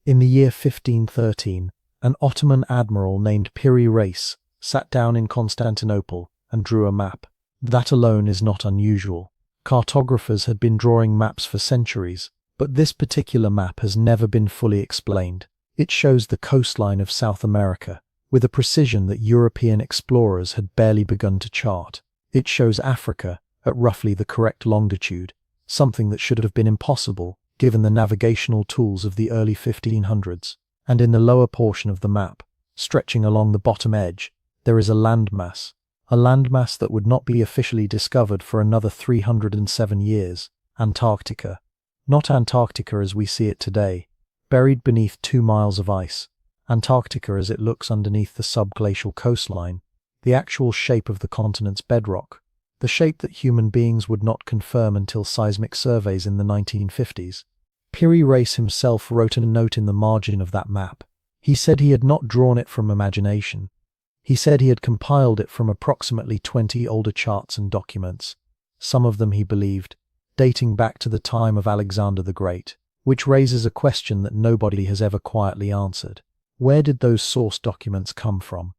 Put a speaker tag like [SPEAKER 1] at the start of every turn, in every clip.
[SPEAKER 1] In the year 1513, an Ottoman admiral named Piri Reis sat down in Constantinople and drew a map. That alone is not unusual. Cartographers had been drawing maps for centuries, but this particular map has never been fully explained. It shows the coastline of South America, with a precision that European explorers had barely begun to chart. It shows Africa at roughly the correct longitude, something that should have been impossible given the navigational tools of the early 1500s. And in the lower portion of the map, stretching along the bottom edge, there is a landmass that would not be officially discovered for another 307 years, Antarctica. Not Antarctica as we see it today, buried beneath 2 miles of ice. Antarctica as it looks underneath the subglacial coastline, the actual shape of the continent's bedrock, the shape that human beings would not confirm until seismic surveys in the 1950s. Piri Reis himself wrote a note in the margin of that map. He said he had not drawn it from imagination. He said he had compiled it from approximately 20 older charts and documents, some of them, he believed, dating back to the time of Alexander the Great, which raises a question that nobody has ever quietly answered. Where did those source documents come from?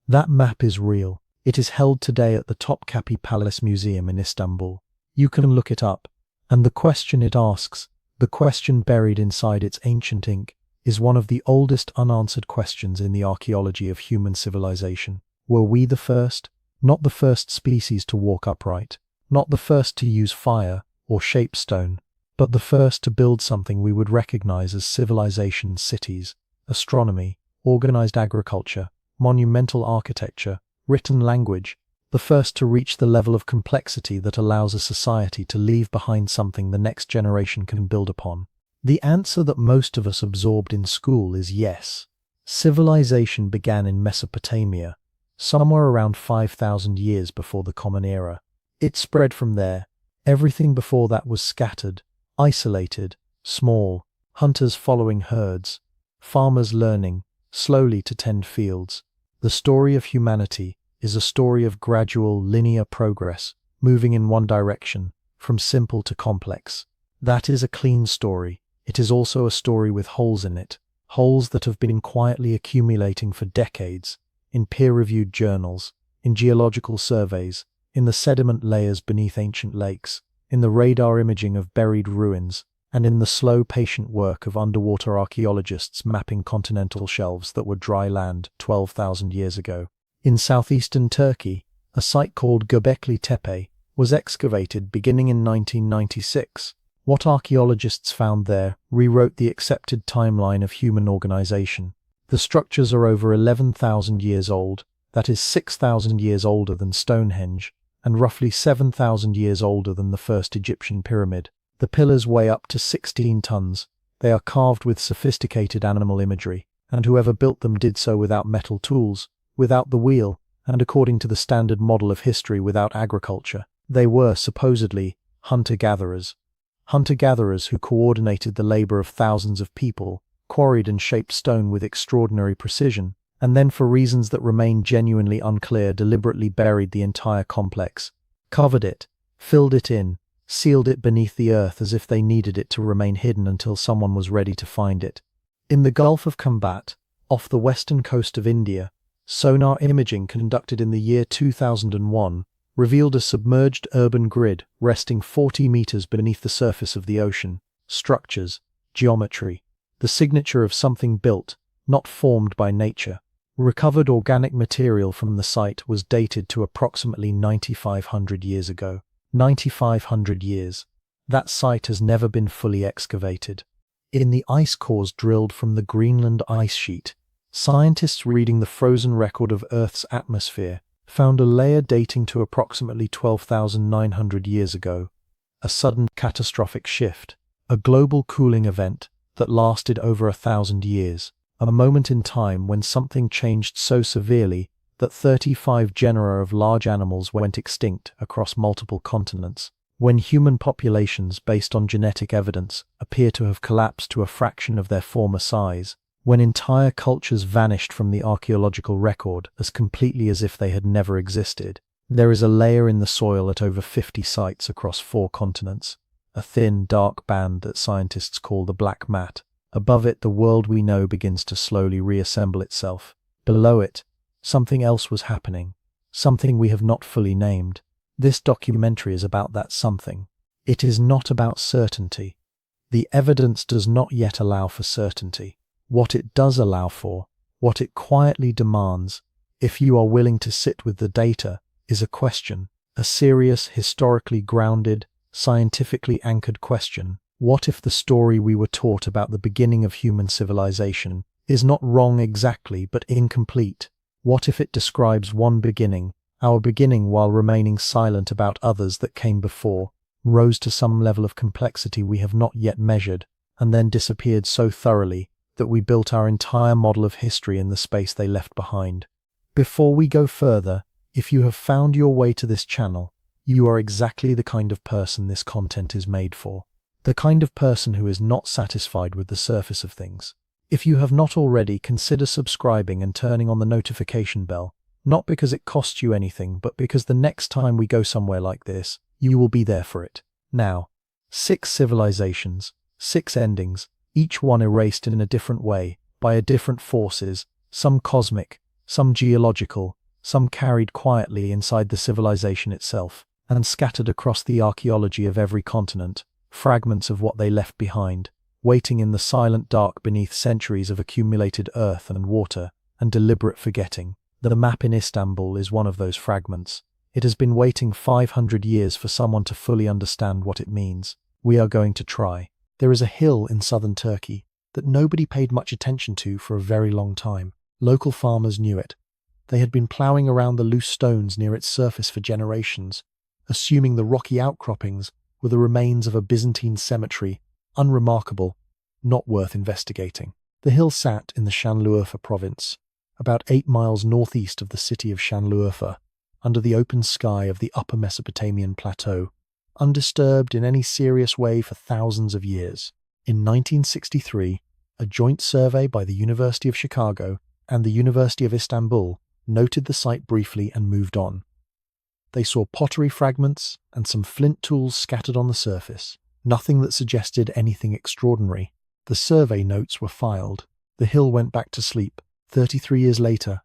[SPEAKER 1] That map is real. It is held today at the Topkapi Palace Museum in Istanbul. You can look it up. And the question it asks, the question buried inside its ancient ink, is one of the oldest unanswered questions in the archaeology of human civilization. Were we the first? Not the first species to walk upright, not the first to use fire or shape stone, but the first to build something we would recognize as civilization: cities, astronomy, organized agriculture, monumental architecture, written language, the first to reach the level of complexity that allows a society to leave behind something the next generation can build upon. The answer that most of us absorbed in school is yes. Civilization began in Mesopotamia, somewhere around 5,000 years before the Common Era. It spread from there. Everything before that was scattered, isolated, small, hunters following herds, farmers learning, slowly, to tend fields. The story of humanity is a story of gradual, linear progress, moving in one direction, from simple to complex. That is a clean story. It is also a story with holes in it, holes that have been quietly accumulating for decades, in peer-reviewed journals, in geological surveys, in the sediment layers beneath ancient lakes, in the radar imaging of buried ruins, and in the slow, patient work of underwater archaeologists mapping continental shelves that were dry land 12,000 years ago. In southeastern Turkey, a site called Göbekli Tepe was excavated beginning in 1996. What archaeologists found there rewrote the accepted timeline of human organization. The structures are over 11,000 years old, that is 6,000 years older than Stonehenge, and roughly 7,000 years older than the first Egyptian pyramid. The pillars weigh up to 16 tons. They are carved with sophisticated animal imagery, and whoever built them did so without metal tools, without the wheel, and according to the standard model of history, without agriculture. They were, supposedly, hunter-gatherers. Hunter-gatherers who coordinated the labor of thousands of people, quarried and shaped stone with extraordinary precision, and then, for reasons that remain genuinely unclear, deliberately buried the entire complex, covered it, filled it in, sealed it beneath the earth as if they needed it to remain hidden until someone was ready to find it. In the Gulf of Kambat, off the western coast of India, sonar imaging conducted in the year 2001 revealed a submerged urban grid resting 40 meters beneath the surface of the ocean. Structures, geometry, the signature of something built, not formed by nature. Recovered organic material from the site was dated to approximately 9,500 years ago. 9,500 years. That site has never been fully excavated. In the ice cores drilled from the Greenland ice sheet, scientists reading the frozen record of Earth's atmosphere found a layer dating to approximately 12,900 years ago. A sudden catastrophic shift, a global cooling event that lasted over 1,000 years, a moment in time when something changed so severely that 35 genera of large animals went extinct across multiple continents, when human populations based on genetic evidence appear to have collapsed to a fraction of their former size, when entire cultures vanished from the archaeological record as completely as if they had never existed. There is a layer in the soil at over 50 sites across 4 continents, a thin, dark band that scientists call the black mat. Above it, the world we know begins to slowly reassemble itself. Below it, something else was happening, something we have not fully named. This documentary is about that something. It is not about certainty. The evidence does not yet allow for certainty. What it does allow for, what it quietly demands, if you are willing to sit with the data, is a question, a serious, historically grounded, scientifically anchored question. What if the story we were taught about the beginning of human civilization is not wrong exactly but incomplete? What if it describes one beginning, our beginning, while remaining silent about others that came before, rose to some level of complexity we have not yet measured, and then disappeared so thoroughly that we built our entire model of history in the space they left behind? Before we go further, if you have found your way to this channel, you are exactly the kind of person this content is made for. The kind of person who is not satisfied with the surface of things. If you have not already, consider subscribing and turning on the notification bell, not because it costs you anything, but because the next time we go somewhere like this, you will be there for it. Now, 6 civilizations, 6 endings, each one erased in a different way, by different forces, some cosmic, some geological, some carried quietly inside the civilization itself, and scattered across the archaeology of every continent, fragments of what they left behind, waiting in the silent dark beneath centuries of accumulated earth and water and deliberate forgetting. The map in Istanbul is one of those fragments. It has been waiting 500 years for someone to fully understand what it means. We are going to try. There is a hill in southern Turkey that nobody paid much attention to for a very long time. Local farmers knew it. They had been ploughing around the loose stones near its surface for generations, assuming the rocky outcroppings were the remains of a Byzantine cemetery, unremarkable, not worth investigating. The hill sat in the Şanlıurfa province, about 8 miles northeast of the city of Şanlıurfa, under the open sky of the upper Mesopotamian plateau, undisturbed in any serious way for thousands of years. In 1963, a joint survey by the University of Chicago and the University of Istanbul noted the site briefly and moved on. They saw pottery fragments and some flint tools scattered on the surface, nothing that suggested anything extraordinary. The survey notes were filed. The hill went back to sleep. 33 years later,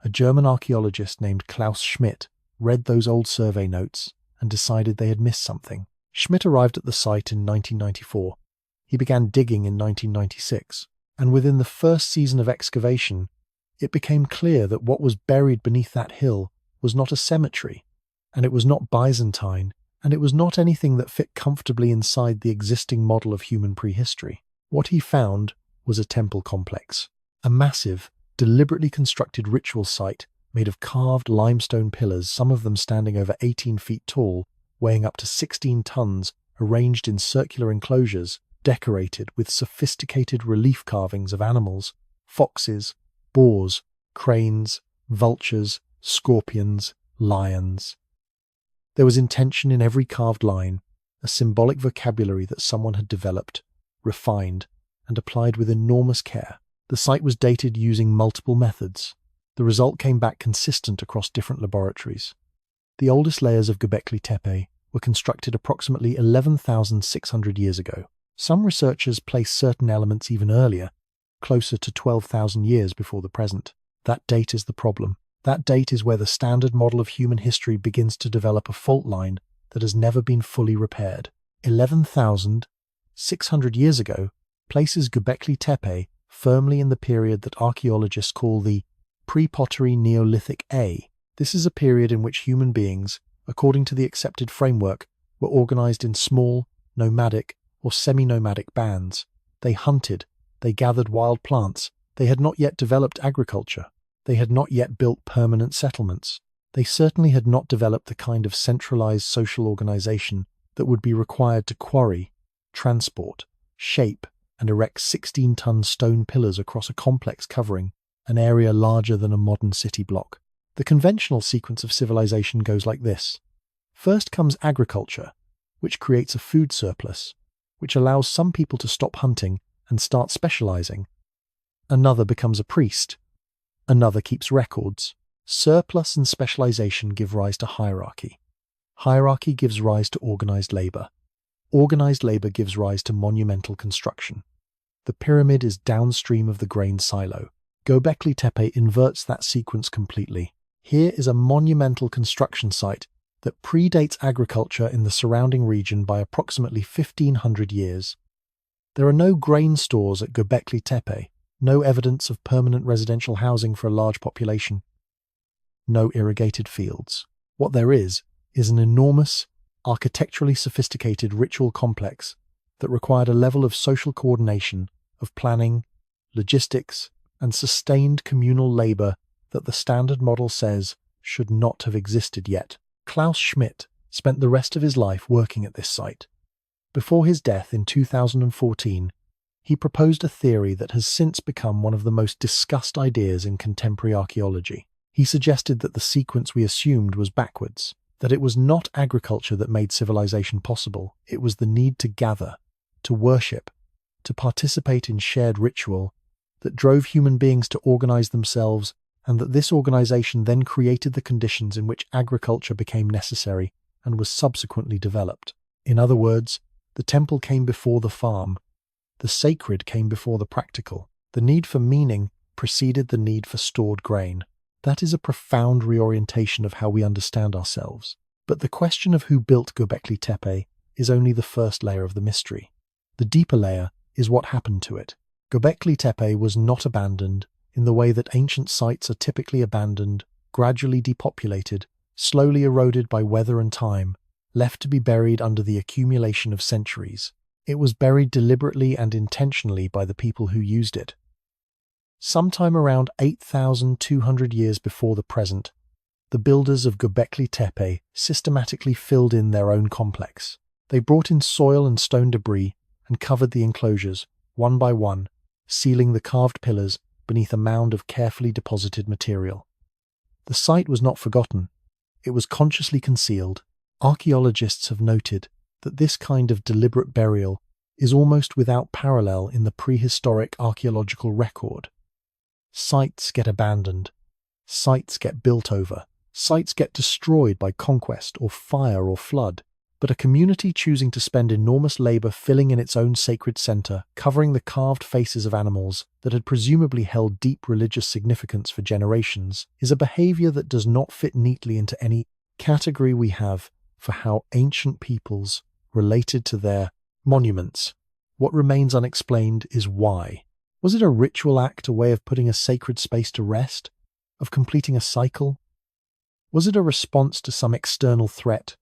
[SPEAKER 1] a German archaeologist named Klaus Schmidt read those old survey notes and decided they had missed something. Schmidt arrived at the site in 1994. He began digging in 1996, and within the first season of excavation, it became clear that what was buried beneath that hill was not a cemetery, and it was not Byzantine, and it was not anything that fit comfortably inside the existing model of human prehistory. What he found was a temple complex, a massive, deliberately constructed ritual site made of carved limestone pillars, some of them standing over 18 feet tall, weighing up to 16 tons, arranged in circular enclosures, decorated with sophisticated relief carvings of animals, foxes, boars, cranes, vultures, scorpions, lions. There was intention in every carved line, a symbolic vocabulary that someone had developed, refined, and applied with enormous care. The site was dated using multiple methods. The result came back consistent across different laboratories. The oldest layers of Göbekli Tepe were constructed approximately 11,600 years ago. Some researchers place certain elements even earlier, closer to 12,000 years before the present. That date is the problem. That date is where the standard model of human history begins to develop a fault line that has never been fully repaired. 11,600 years ago places Göbekli Tepe firmly in the period that archaeologists call the pre-pottery Neolithic A. This is a period in which human beings, according to the accepted framework, were organized in small, nomadic, or semi-nomadic bands. They hunted, they gathered wild plants, they had not yet developed agriculture, they had not yet built permanent settlements. They certainly had not developed the kind of centralized social organization that would be required to quarry, transport, shape, and erect 16-ton stone pillars across a complex covering an area larger than a modern city block. The conventional sequence of civilization goes like this. First comes agriculture, which creates a food surplus, which allows some people to stop hunting and start specializing. Another becomes a priest. Another keeps records. Surplus and specialization give rise to hierarchy. Hierarchy gives rise to organized labor. Organized labor gives rise to monumental construction. The pyramid is downstream of the grain silo. Göbekli Tepe inverts that sequence completely. Here is a monumental construction site that predates agriculture in the surrounding region by approximately 1,500 years. There are no grain stores at Göbekli Tepe, no evidence of permanent residential housing for a large population, no irrigated fields. What there is an enormous, architecturally sophisticated ritual complex that required a level of social coordination, of planning, logistics, and sustained communal labor that the standard model says should not have existed yet. Klaus Schmidt spent the rest of his life working at this site. Before his death in 2014, he proposed a theory that has since become one of the most discussed ideas in contemporary archaeology. He suggested that the sequence we assumed was backwards, that it was not agriculture that made civilization possible, it was the need to gather, to worship, to participate in shared ritual, that drove human beings to organize themselves, and that this organization then created the conditions in which agriculture became necessary and was subsequently developed. In other words, the temple came before the farm. The sacred came before the practical. The need for meaning preceded the need for stored grain. That is a profound reorientation of how we understand ourselves. But the question of who built Göbekli Tepe is only the first layer of the mystery. The deeper layer is what happened to it. Göbekli Tepe was not abandoned in the way that ancient sites are typically abandoned, gradually depopulated, slowly eroded by weather and time, left to be buried under the accumulation of centuries. It was buried deliberately and intentionally by the people who used it. Sometime around 8,200 years before the present, the builders of Göbekli Tepe systematically filled in their own complex. They brought in soil and stone debris and covered the enclosures, one by one, sealing the carved pillars beneath a mound of carefully deposited material. The site was not forgotten. It was consciously concealed. Archaeologists have noted that this kind of deliberate burial is almost without parallel in the prehistoric archaeological record. Sites get abandoned. Sites get built over. Sites get destroyed by conquest or fire or flood. But a community choosing to spend enormous labor filling in its own sacred center, covering the carved faces of animals that had presumably held deep religious significance for generations, is a behavior that does not fit neatly into any category we have for how ancient peoples related to their monuments. What remains unexplained is why. Was it a ritual act, a way of putting a sacred space to rest, of completing a cycle? Was it a response to some external threat,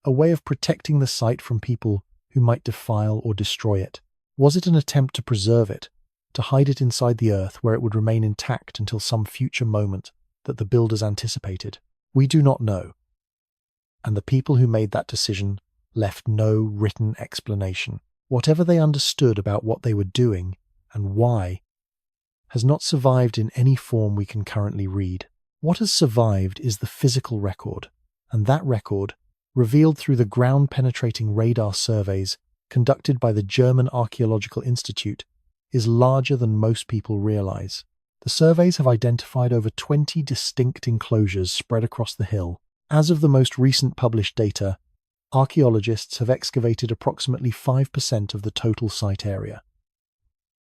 [SPEAKER 1] a way of protecting the site from people who might defile or destroy it? Was it an attempt to preserve it, to hide it inside the earth where it would remain intact until some future moment that the builders anticipated? We do not know. And the people who made that decision left no written explanation. Whatever they understood about what they were doing and why has not survived in any form we can currently read. What has survived is the physical record, and that record, revealed through the ground-penetrating radar surveys conducted by the German Archaeological Institute, is larger than most people realize. The surveys have identified over 20 distinct enclosures spread across the hill. As of the most recent published data, archaeologists have excavated approximately 5% of the total site area.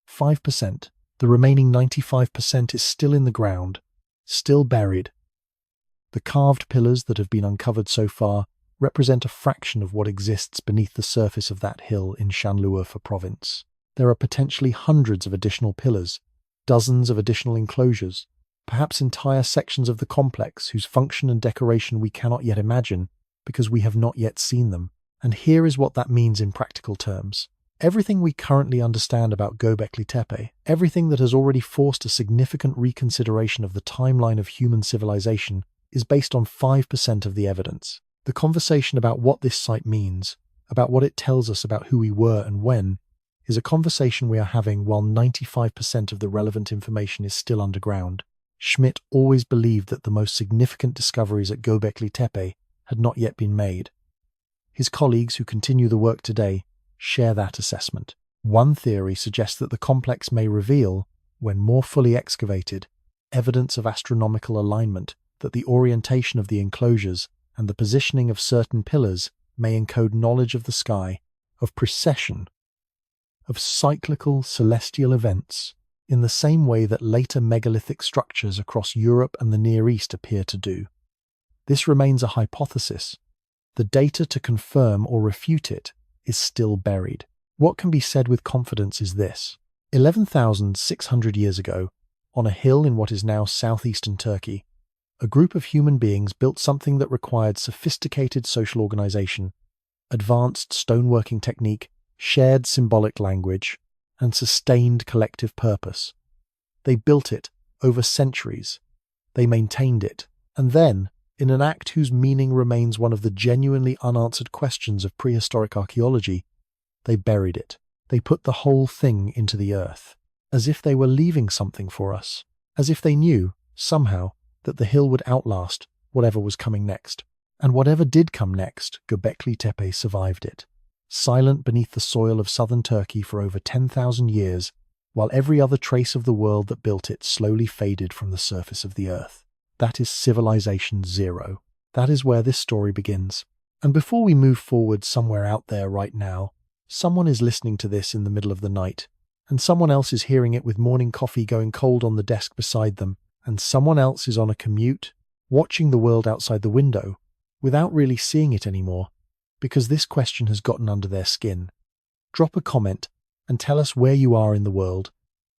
[SPEAKER 1] 5%. The remaining 95% is still in the ground, still buried. The carved pillars that have been uncovered so far represent a fraction of what exists beneath the surface of that hill in Şanlıurfa province. There are potentially hundreds of additional pillars, dozens of additional enclosures, perhaps entire sections of the complex whose function and decoration we cannot yet imagine because we have not yet seen them. And here is what that means in practical terms. Everything we currently understand about Göbekli Tepe, everything that has already forced a significant reconsideration of the timeline of human civilization, is based on 5% of the evidence. The conversation about what this site means, about what it tells us about who we were and when, is a conversation we are having while 95% of the relevant information is still underground. Schmidt always believed that the most significant discoveries at Göbekli Tepe had not yet been made. His colleagues who continue the work today share that assessment. One theory suggests that the complex may reveal, when more fully excavated, evidence of astronomical alignment, that the orientation of the enclosures and the positioning of certain pillars may encode knowledge of the sky, of precession, of cyclical celestial events in the same way that later megalithic structures across Europe and the Near East appear to do. This remains a hypothesis. The data to confirm or refute it is still buried. What can be said with confidence is this. 11,600 years ago, on a hill in what is now southeastern Turkey, a group of human beings built something that required sophisticated social organization, advanced stoneworking technique, shared symbolic language, and sustained collective purpose. They built it over centuries. They maintained it. And then, in an act whose meaning remains one of the genuinely unanswered questions of prehistoric archaeology, they buried it. They put the whole thing into the earth, as if they were leaving something for us, as if they knew, somehow, that the hill would outlast whatever was coming next. And whatever did come next, Göbekli Tepe survived it, silent beneath the soil of southern Turkey for over 10,000 years, while every other trace of the world that built it slowly faded from the surface of the earth. That is civilization zero. That is where this story begins. And before we move forward somewhere out there right now, someone is listening to this in the middle of the night, and someone else is hearing it with morning coffee going cold on the desk beside them, and someone else is on a commute, watching the world outside the window, without really seeing it anymore, because this question has gotten under their skin. Drop a comment and tell us where you are in the world,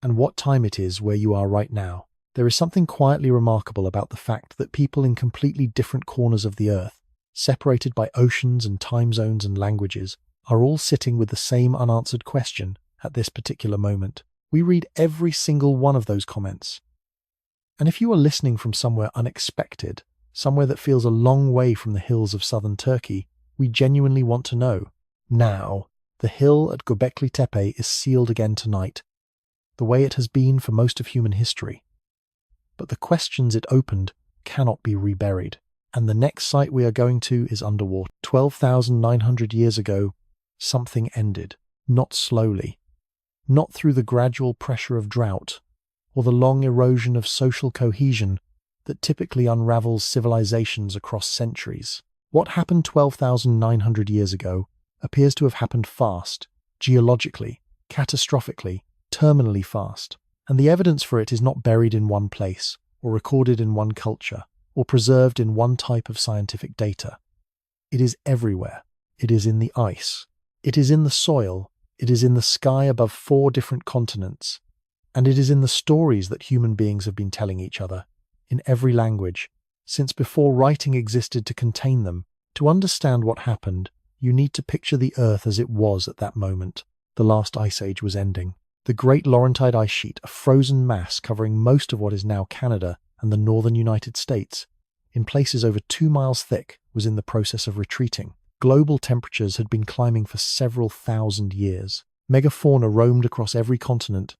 [SPEAKER 1] and what time it is where you are right now. There is something quietly remarkable about the fact that people in completely different corners of the earth, separated by oceans and time zones and languages, are all sitting with the same unanswered question at this particular moment. We read every single one of those comments. And if you are listening from somewhere unexpected, somewhere that feels a long way from the hills of southern Turkey, we genuinely want to know. Now, the hill at Göbekli Tepe is sealed again tonight, the way it has been for most of human history. But the questions it opened cannot be reburied. And the next site we are going to is underwater. 12,900 years ago, something ended. Not slowly. Not through the gradual pressure of drought, or the long erosion of social cohesion that typically unravels civilizations across centuries. What happened 12,900 years ago appears to have happened fast, geologically, catastrophically, terminally fast. And the evidence for it is not buried in one place, or recorded in one culture, or preserved in one type of scientific data. It is everywhere. It is in the ice. It is in the soil. It is in the sky above 4 different continents. And it is in the stories that human beings have been telling each other, in every language, since before writing existed to contain them. To understand what happened, you need to picture the Earth as it was at that moment. The last ice age was ending. The Great Laurentide Ice Sheet, a frozen mass covering most of what is now Canada and the northern United States, in places over 2 miles thick, was in the process of retreating. Global temperatures had been climbing for several thousand years. Megafauna roamed across every continent.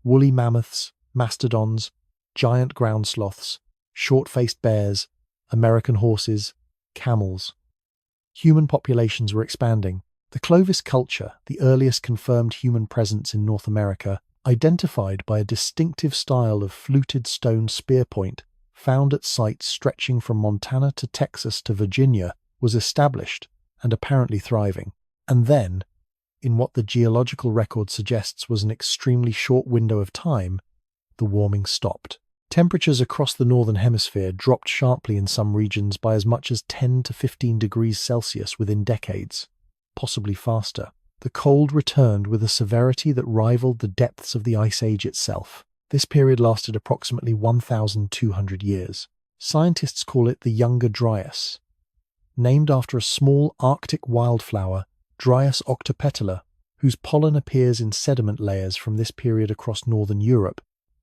[SPEAKER 1] Woolly mammoths, mastodons, giant ground sloths, short-faced bears, American horses, camels. Human populations were expanding. The Clovis culture, the earliest confirmed human presence in North America, identified by a distinctive style of fluted stone spear point found at sites stretching from Montana to Texas to Virginia, was established and apparently thriving. And then, in what the geological record suggests was an extremely short window of time, the warming stopped. Temperatures across the northern hemisphere dropped sharply in some regions by as much as 10 to 15 degrees Celsius within decades, possibly faster. The cold returned with a severity that rivaled the depths of the Ice Age itself. This period lasted approximately 1,200 years. Scientists call it the Younger Dryas, named after a small Arctic wildflower, Dryas octopetala, whose pollen appears in sediment layers from this period across northern Europe,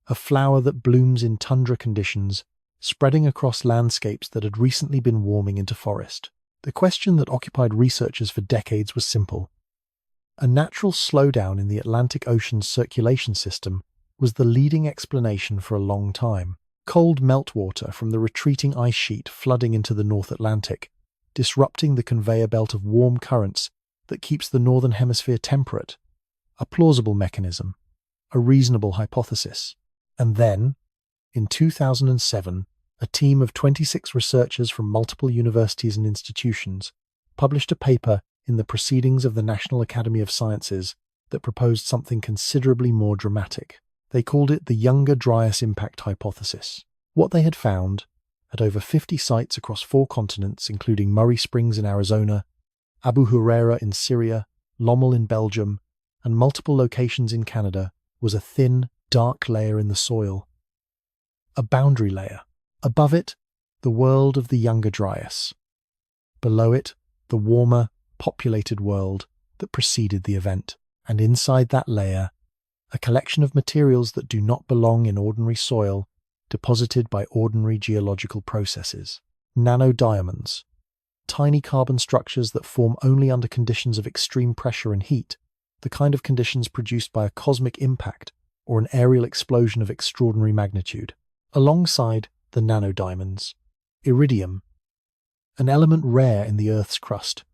[SPEAKER 1] a flower that blooms in tundra conditions, spreading across landscapes that had recently been warming into forest. The question that occupied researchers for decades was simple. A natural slowdown in the Atlantic Ocean's circulation system was the leading explanation for a long time. Cold meltwater from the retreating ice sheet flooding into the North Atlantic, disrupting the conveyor belt of warm currents that keeps the northern hemisphere temperate. A plausible mechanism, a reasonable hypothesis. And then, in 2007, a team of 26 researchers from multiple universities and institutions published a paper in the Proceedings of the National Academy of Sciences that proposed something considerably more dramatic. They called it the Younger Dryas impact hypothesis. What they had found, at over 50 sites across 4 continents, including Murray Springs in Arizona, Abu Huraira in Syria, Lommel in Belgium, and multiple locations in Canada, was a thin, dark layer in the soil. A boundary layer. Above it, the world of the Younger Dryas. Below it, the warmer, populated world that preceded the event. And inside that layer, a collection of materials that do not belong in ordinary soil, deposited by ordinary geological processes. Nanodiamonds. Tiny carbon structures that form only under conditions of extreme pressure and heat, the kind of conditions produced by a cosmic impact or an aerial explosion of extraordinary magnitude. Alongside the nanodiamonds, iridium, an element rare in the Earth's crust,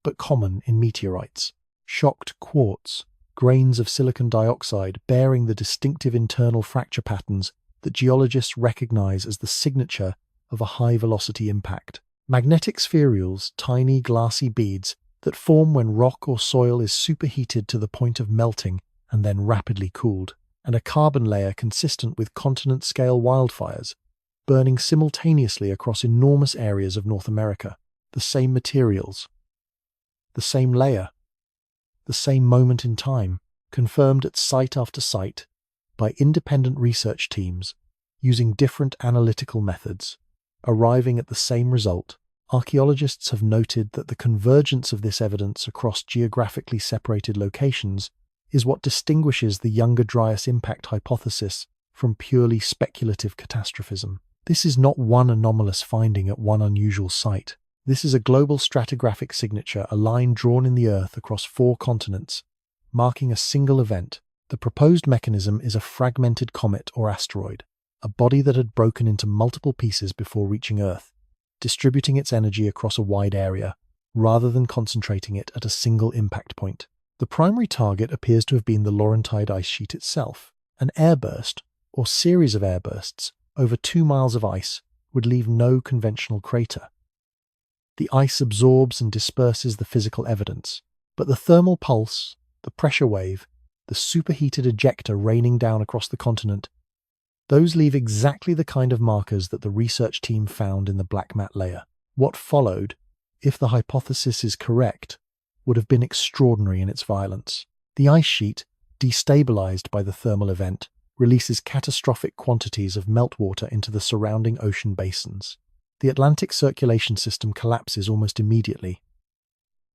[SPEAKER 1] but common in meteorites. Shocked quartz, grains of silicon dioxide bearing the distinctive internal fracture patterns that geologists recognize as the signature of a high-velocity impact. Magnetic spherules, tiny glassy beads that form when rock or soil is superheated to the point of melting and then rapidly cooled. And a carbon layer consistent with continent-scale wildfires, burning simultaneously across enormous areas of North America. The same materials, the same layer, the same moment in time, confirmed at site after site by independent research teams using different analytical methods, arriving at the same result. Archaeologists have noted that the convergence of this evidence across geographically separated locations is what distinguishes the Younger Dryas impact hypothesis from purely speculative catastrophism. This is not one anomalous finding at one unusual site. This is a global stratigraphic signature, a line drawn in the Earth across 4 continents, marking a single event. The proposed mechanism is a fragmented comet or asteroid, a body that had broken into multiple pieces before reaching Earth, distributing its energy across a wide area, rather than concentrating it at a single impact point. The primary target appears to have been the Laurentide ice sheet itself. An airburst, or series of airbursts, over 2 miles of ice would leave no conventional crater. The ice absorbs and disperses the physical evidence, but the thermal pulse, the pressure wave, the superheated ejecta raining down across the continent, those leave exactly the kind of markers that the research team found in the black mat layer. What followed, if the hypothesis is correct, would have been extraordinary in its violence. The ice sheet, destabilized by the thermal event, releases catastrophic quantities of meltwater into the surrounding ocean basins. The Atlantic circulation system collapses almost immediately.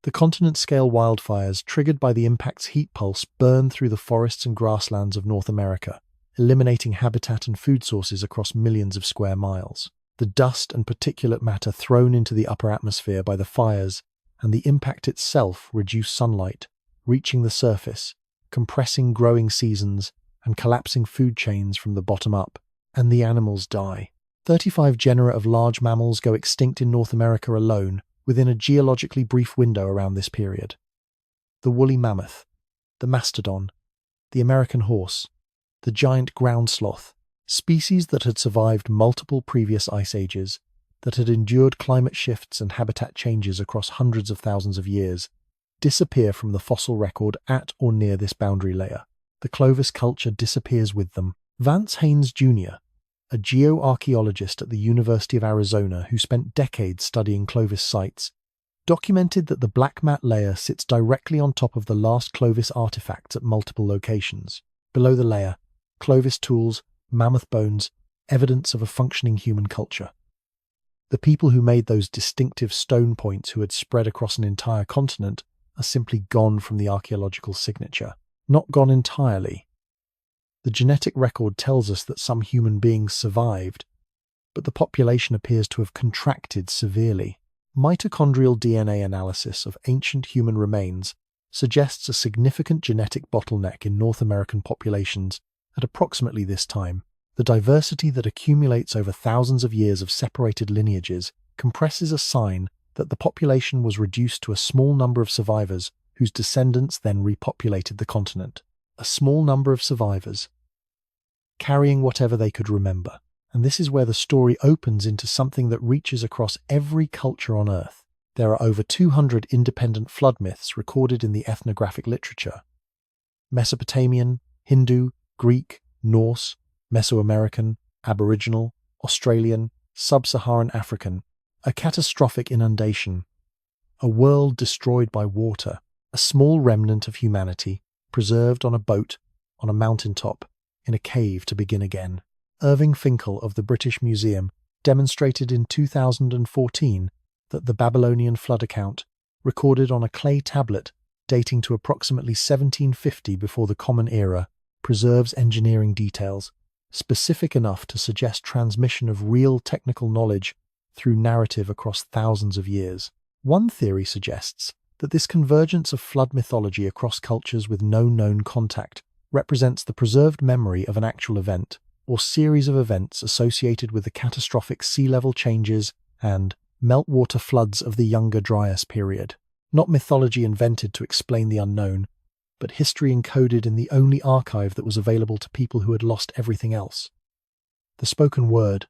[SPEAKER 1] The continent-scale wildfires triggered by the impact's heat pulse burn through the forests and grasslands of North America, eliminating habitat and food sources across millions of square miles. The dust and particulate matter thrown into the upper atmosphere by the fires and the impact itself reduce sunlight, reaching the surface, compressing growing seasons and collapsing food chains from the bottom up, and the animals die. 35 genera of large mammals go extinct in North America alone within a geologically brief window around this period. The woolly mammoth, the mastodon, the American horse, the giant ground sloth, species that had survived multiple previous ice ages, that had endured climate shifts and habitat changes across hundreds of thousands of years, disappear from the fossil record at or near this boundary layer. The Clovis culture disappears with them. Vance Haynes Jr., a geoarchaeologist at the University of Arizona who spent decades studying Clovis sites, documented that the black mat layer sits directly on top of the last Clovis artifacts at multiple locations. Below the layer, Clovis tools, mammoth bones, evidence of a functioning human culture. The people who made those distinctive stone points who had spread across an entire continent are simply gone from the archaeological signature. Not gone entirely. The genetic record tells us that some human beings survived, but the population appears to have contracted severely. Mitochondrial DNA analysis of ancient human remains suggests a significant genetic bottleneck in North American populations at approximately this time. The diversity that accumulates over thousands of years of separated lineages compresses a sign that the population was reduced to a small number of survivors whose descendants then repopulated the continent. A small number of survivors, carrying whatever they could remember. And this is where the story opens into something that reaches across every culture on Earth. There are over 200 independent flood myths recorded in the ethnographic literature, Mesopotamian, Hindu, Greek, Norse, Mesoamerican, Aboriginal, Australian, Sub-Saharan African, a catastrophic inundation, a world destroyed by water, a small remnant of humanity preserved on a boat, on a mountaintop, in a cave to begin again. Irving Finkel of the British Museum demonstrated in 2014 that the Babylonian flood account, recorded on a clay tablet dating to approximately 1750 before the Common Era, preserves engineering details specific enough to suggest transmission of real technical knowledge through narrative across thousands of years. One theory suggests that this convergence of flood mythology across cultures with no known contact represents the preserved memory of an actual event or series of events associated with the catastrophic sea level changes and meltwater floods of the Younger Dryas period. Not mythology invented to explain the unknown, but history encoded in the only archive that was available to people who had lost everything else. The spoken word,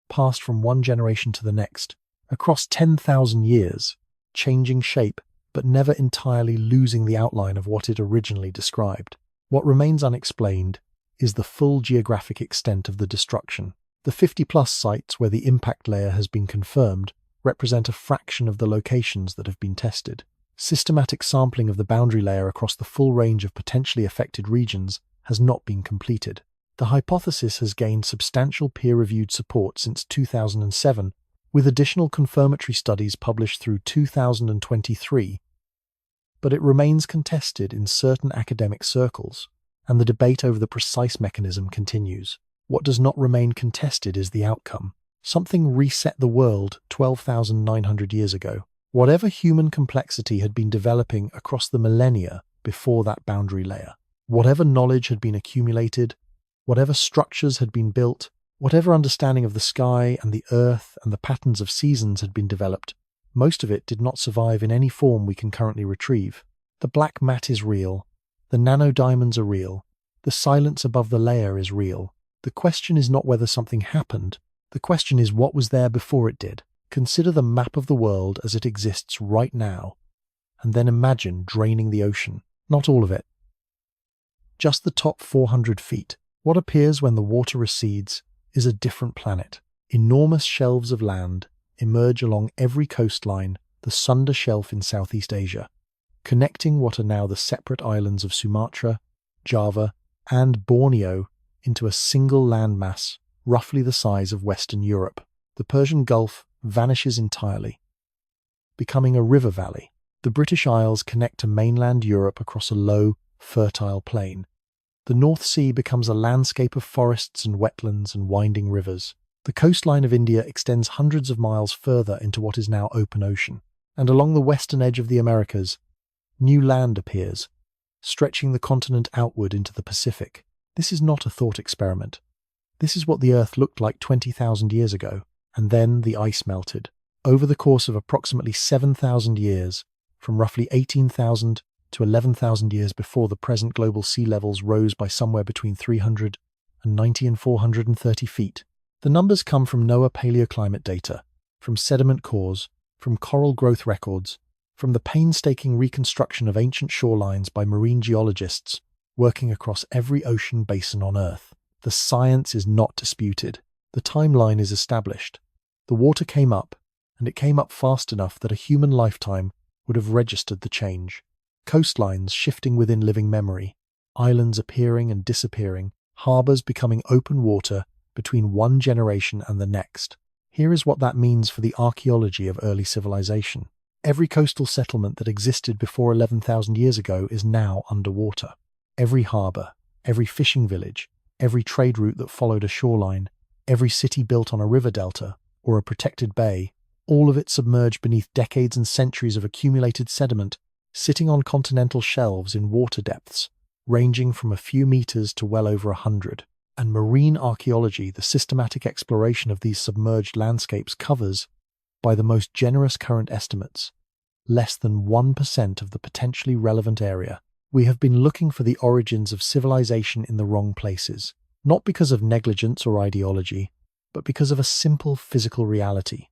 [SPEAKER 1] passed from one generation to the next, across 10,000 years, changing shape but never entirely losing the outline of what it originally described. What remains unexplained is the full geographic extent of the destruction. The 50-plus sites where the impact layer has been confirmed represent a fraction of the locations that have been tested. Systematic sampling of the boundary layer across the full range of potentially affected regions has not been completed. The hypothesis has gained substantial peer-reviewed support since 2007, with additional confirmatory studies published through 2023, but it remains contested in certain academic circles, and the debate over the precise mechanism continues. What does not remain contested is the outcome. Something reset the world 12,900 years ago. Whatever human complexity had been developing across the millennia before that boundary layer, whatever knowledge had been accumulated, whatever structures had been built, whatever understanding of the sky and the earth and the patterns of seasons had been developed, most of it did not survive in any form we can currently retrieve. The black mat is real. The nanodiamonds are real. The silence above the layer is real. The question is not whether something happened. The question is what was there before it did. Consider the map of the world as it exists right now, and then imagine draining the ocean. Not all of it. Just the top 400 feet. What appears when the water recedes is a different planet. Enormous shelves of land emerge along every coastline, the Sunda Shelf in Southeast Asia, connecting what are now the separate islands of Sumatra, Java, and Borneo into a single landmass roughly the size of Western Europe. The Persian Gulf vanishes entirely, becoming a river valley. The British Isles connect to mainland Europe across a low, fertile plain. The North Sea becomes a landscape of forests and wetlands and winding rivers. The coastline of India extends hundreds of miles further into what is now open ocean. And along the western edge of the Americas, new land appears, stretching the continent outward into the Pacific. This is not a thought experiment. This is what the Earth looked like 20,000 years ago. And then the ice melted. Over the course of approximately 7,000 years, from roughly 18,000 to 11,000 years before the present, global sea levels rose by somewhere between 390 and 430 feet. The numbers come from NOAA paleoclimate data, from sediment cores, from coral growth records, from the painstaking reconstruction of ancient shorelines by marine geologists working across every ocean basin on Earth. The science is not disputed. The timeline is established. The water came up, and it came up fast enough that a human lifetime would have registered the change. Coastlines shifting within living memory, islands appearing and disappearing, harbours becoming open water between one generation and the next. Here is what that means for the archaeology of early civilization. Every coastal settlement that existed before 11,000 years ago is now underwater. Every harbour, every fishing village, every trade route that followed a shoreline, every city built on a river delta or a protected bay, all of it submerged beneath decades and centuries of accumulated sediment, sitting on continental shelves in water depths, ranging from a few meters to well over 100. And marine archaeology, the systematic exploration of these submerged landscapes, covers, by the most generous current estimates, less than 1% of the potentially relevant area. We have been looking for the origins of civilization in the wrong places, not because of negligence or ideology, but because of a simple physical reality.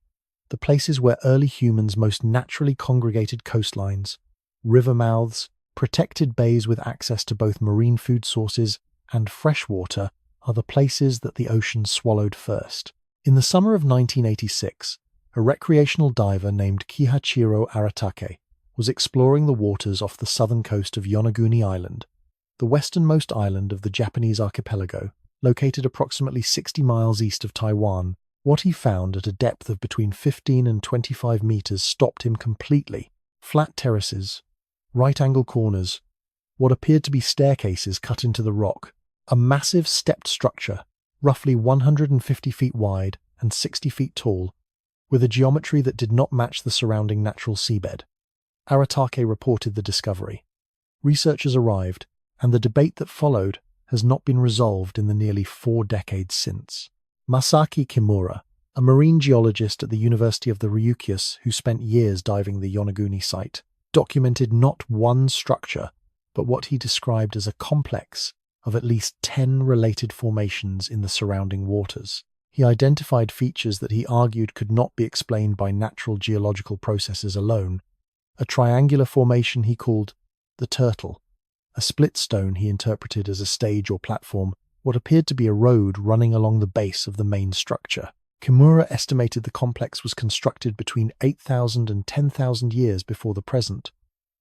[SPEAKER 1] The places where early humans most naturally congregated, coastlines, river mouths, Protected bays with access to both marine food sources and fresh water are the places that the ocean swallowed first. In the summer of 1986, a recreational diver named Kihachiro Aratake was exploring the waters off the southern coast of Yonaguni Island, the westernmost island of the Japanese archipelago, located approximately 60 miles east of Taiwan. What he found at a depth of between 15 and 25 meters stopped him completely. Flat terraces, right-angle corners, what appeared to be staircases cut into the rock, a massive stepped structure, roughly 150 feet wide and 60 feet tall, with a geometry that did not match the surrounding natural seabed. Aratake reported the discovery. Researchers arrived, and the debate that followed has not been resolved in the nearly 4 decades since. Masaki Kimura, a marine geologist at the University of the Ryukyus who spent years diving the Yonaguni site, documented not one structure, but what he described as a complex of at least 10 related formations in the surrounding waters. He identified features that he argued could not be explained by natural geological processes alone. A triangular formation he called the Turtle, a split stone he interpreted as a stage or platform, what appeared to be a road running along the base of the main structure. Kimura estimated the complex was constructed between 8,000 and 10,000 years before the present,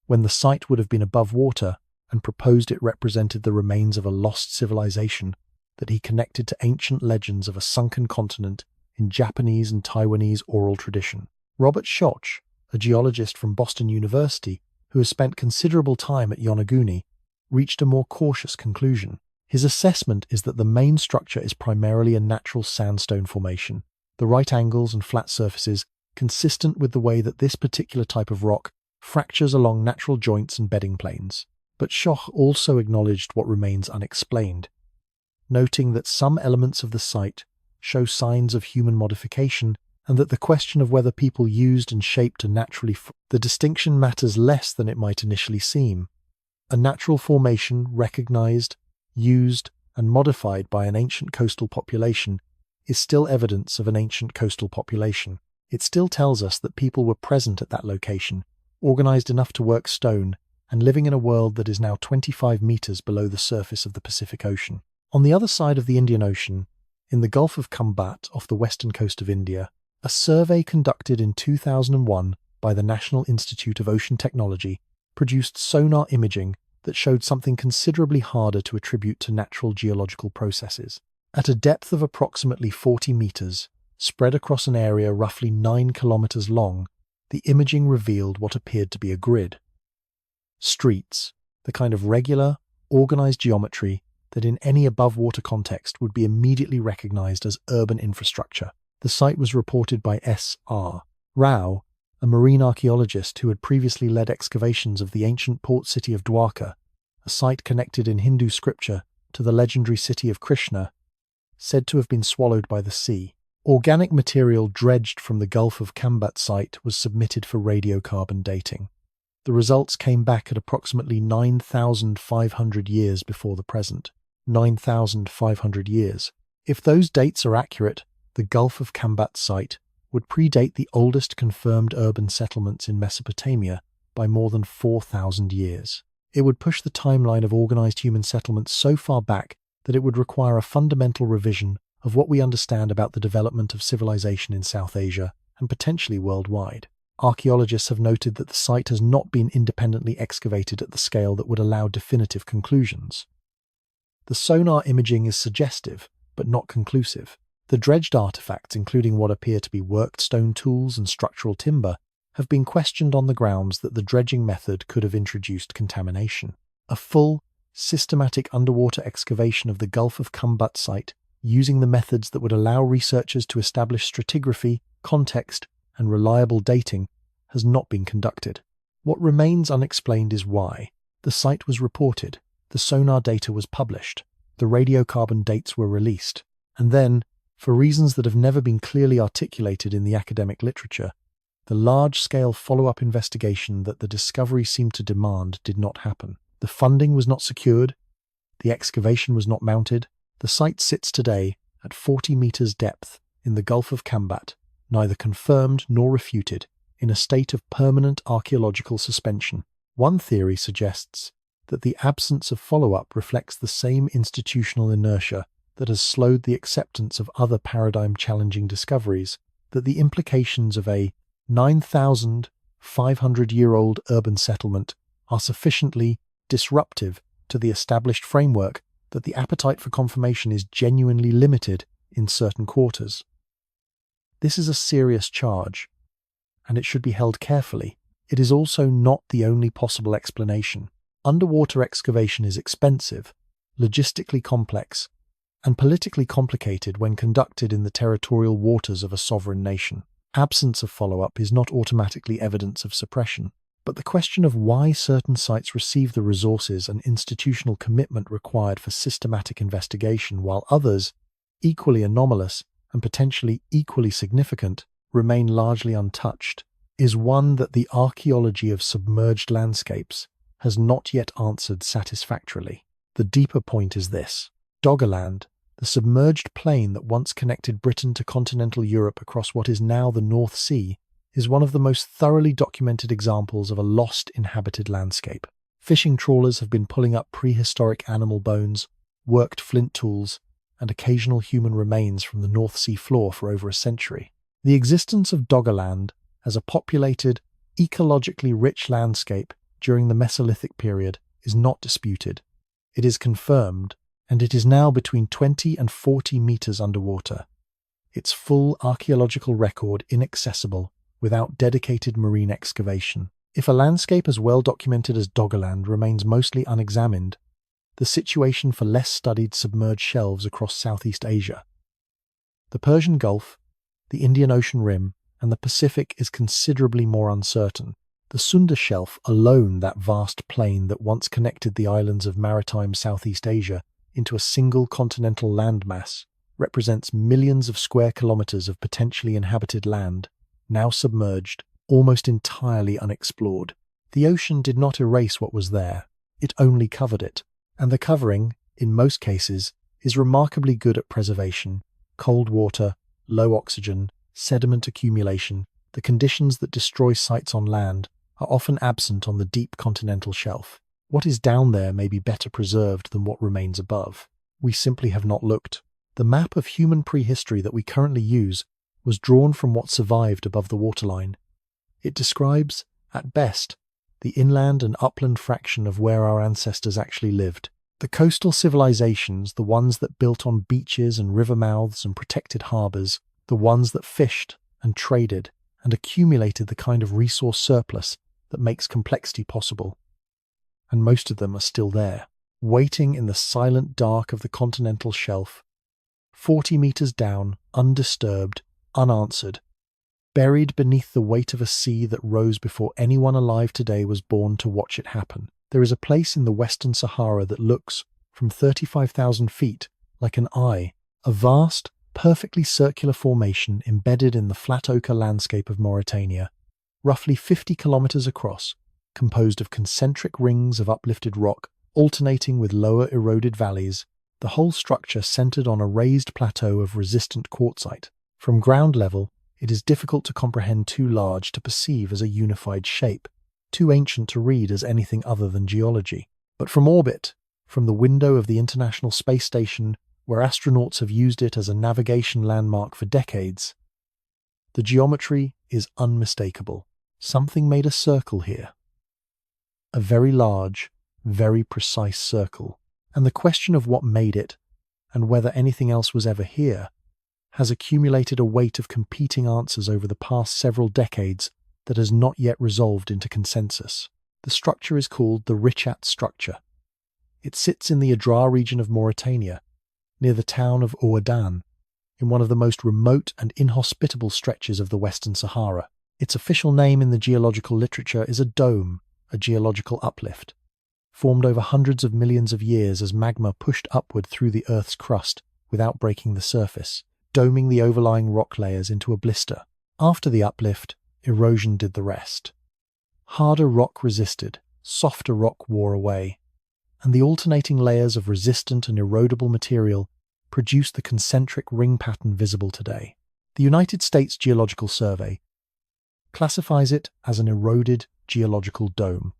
[SPEAKER 1] when the site would have been above water, and proposed it represented the remains of a lost civilization that he connected to ancient legends of a sunken continent in Japanese and Taiwanese oral tradition. Robert Schoch, a geologist from Boston University who has spent considerable time at Yonaguni, reached a more cautious conclusion. His assessment is that the main structure is primarily a natural sandstone formation, the right angles and flat surfaces consistent with the way that this particular type of rock fractures along natural joints and bedding planes. But Schoch also acknowledged what remains unexplained, noting that some elements of the site show signs of human modification and that the question of whether people used and shaped a the distinction matters less than it might initially seem. A natural formation recognized, used, and modified by an ancient coastal population is still evidence of an ancient coastal population. It still tells us that people were present at that location, organized enough to work stone, and living in a world that is now 25 meters below the surface of the Pacific Ocean. On the other side of the Indian Ocean, in the Gulf of Khambhat off the western coast of India, a survey conducted in 2001 by the National Institute of Ocean Technology produced sonar imaging that showed something considerably harder to attribute to natural geological processes. At a depth of approximately 40 meters, spread across an area roughly 9 kilometers long, the imaging revealed what appeared to be a grid. Streets, the kind of regular, organized geometry that in any above-water context would be immediately recognized as urban infrastructure. The site was reported by S.R. Rao, a marine archaeologist who had previously led excavations of the ancient port city of Dwarka, a site connected in Hindu scripture to the legendary city of Krishna, said to have been swallowed by the sea. Organic material dredged from the Gulf of Khambhat site was submitted for radiocarbon dating. The results came back at approximately 9,500 years before the present. 9,500 years. If those dates are accurate, the Gulf of Khambhat site would predate the oldest confirmed urban settlements in Mesopotamia by more than 4,000 years. It would push the timeline of organized human settlements so far back that it would require a fundamental revision of what we understand about the development of civilization in South Asia and potentially worldwide. Archaeologists have noted that the site has not been independently excavated at the scale that would allow definitive conclusions. The sonar imaging is suggestive, but not conclusive. The dredged artifacts, including what appear to be worked stone tools and structural timber, have been questioned on the grounds that the dredging method could have introduced contamination. A full, systematic underwater excavation of the Gulf of Khambhat site, using the methods that would allow researchers to establish stratigraphy, context, and reliable dating, has not been conducted. What remains unexplained is why. The site was reported, the sonar data was published, the radiocarbon dates were released, and then, for reasons that have never been clearly articulated in the academic literature, the large-scale follow-up investigation that the discovery seemed to demand did not happen. The funding was not secured, the excavation was not mounted. The site sits today at 40 meters depth in the Gulf of Khambhat, neither confirmed nor refuted, in a state of permanent archaeological suspension. One theory suggests that the absence of follow-up reflects the same institutional inertia that has slowed the acceptance of other paradigm-challenging discoveries, that the implications of a 9,500-year-old urban settlement are sufficiently disruptive to the established framework that the appetite for confirmation is genuinely limited in certain quarters. This is a serious charge, and it should be held carefully. It is also not the only possible explanation. Underwater excavation is expensive, logistically complex, and politically complicated when conducted in the territorial waters of a sovereign nation. Absence of follow-up is not automatically evidence of suppression, but the question of why certain sites receive the resources and institutional commitment required for systematic investigation while others, equally anomalous and potentially equally significant, remain largely untouched, is one that the archaeology of submerged landscapes has not yet answered satisfactorily. The deeper point is this. Doggerland, the submerged plain that once connected Britain to continental Europe across what is now the North Sea, is one of the most thoroughly documented examples of a lost inhabited landscape. Fishing trawlers have been pulling up prehistoric animal bones, worked flint tools, and occasional human remains from the North Sea floor for over a century. The existence of Doggerland as a populated, ecologically rich landscape during the Mesolithic period is not disputed. It is confirmed, and it is now between 20 and 40 meters underwater. Its full archaeological record inaccessible without dedicated marine excavation. If a landscape as well documented as Doggerland remains mostly unexamined, the situation for less studied submerged shelves across Southeast Asia, the Persian Gulf, the Indian Ocean Rim, and the Pacific is considerably more uncertain. The Sunda Shelf alone, that vast plain that once connected the islands of maritime Southeast Asia into a single continental landmass, represents millions of square kilometers of potentially inhabited land, now submerged, almost entirely unexplored. The ocean did not erase what was there, it only covered it, and the covering, in most cases, is remarkably good at preservation. Cold water, low oxygen, sediment accumulation, the conditions that destroy sites on land, are often absent on the deep continental shelf. What is down there may be better preserved than what remains above. We simply have not looked. The map of human prehistory that we currently use was drawn from what survived above the waterline. It describes, at best, the inland and upland fraction of where our ancestors actually lived. The coastal civilizations, the ones that built on beaches and river mouths and protected harbors, the ones that fished and traded and accumulated the kind of resource surplus that makes complexity possible. And most of them are still there, waiting in the silent dark of the continental shelf, 40 meters down, undisturbed, unanswered, buried beneath the weight of a sea that rose before anyone alive today was born to watch it happen. There is a place in the Western Sahara that looks, from 35,000 feet, like an eye, a vast, perfectly circular formation embedded in the flat ochre landscape of Mauritania, roughly 50 kilometers across, composed of concentric rings of uplifted rock, alternating with lower eroded valleys, the whole structure centered on a raised plateau of resistant quartzite. From ground level, it is difficult to comprehend, too large to perceive as a unified shape, too ancient to read as anything other than geology. But from orbit, from the window of the International Space Station, where astronauts have used it as a navigation landmark for decades, the geometry is unmistakable. Something made a circle here. A very large, very precise circle. And the question of what made it, and whether anything else was ever here, has accumulated a weight of competing answers over the past several decades that has not yet resolved into consensus. The structure is called the Richat structure. It sits in the Adrar region of Mauritania, near the town of Ouadane, in one of the most remote and inhospitable stretches of the Western Sahara. Its official name in the geological literature is a dome, a geological uplift, formed over hundreds of millions of years as magma pushed upward through the Earth's crust without breaking the surface, doming the overlying rock layers into a blister. After the uplift, erosion did the rest. Harder rock resisted, softer rock wore away, and the alternating layers of resistant and erodible material produced the concentric ring pattern visible today. The United States Geological Survey classifies it as an eroded geological dome.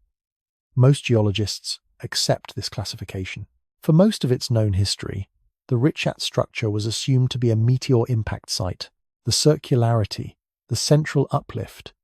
[SPEAKER 1] Most geologists accept this classification. For most of its known history, the Richat structure was assumed to be a meteor impact site. The circularity, the central uplift,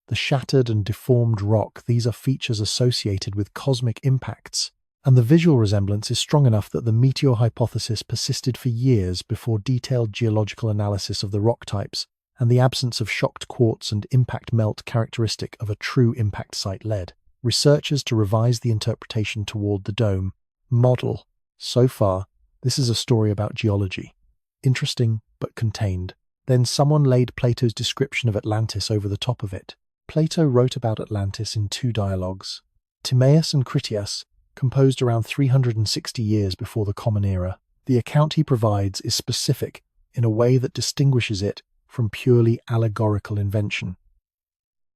[SPEAKER 1] the shattered and deformed rock, these are features associated with cosmic impacts, and the visual resemblance is strong enough that the meteor hypothesis persisted for years before detailed geological analysis of the rock types and the absence of shocked quartz and impact melt characteristic of a true impact site led researchers to revise the interpretation toward the dome model. So far, this is a story about geology. Interesting, but contained. Then someone laid Plato's description of Atlantis over the top of it. Plato wrote about Atlantis in two dialogues, Timaeus and Critias, composed around 360 years before the Common Era. The account he provides is specific in a way that distinguishes it from purely allegorical invention.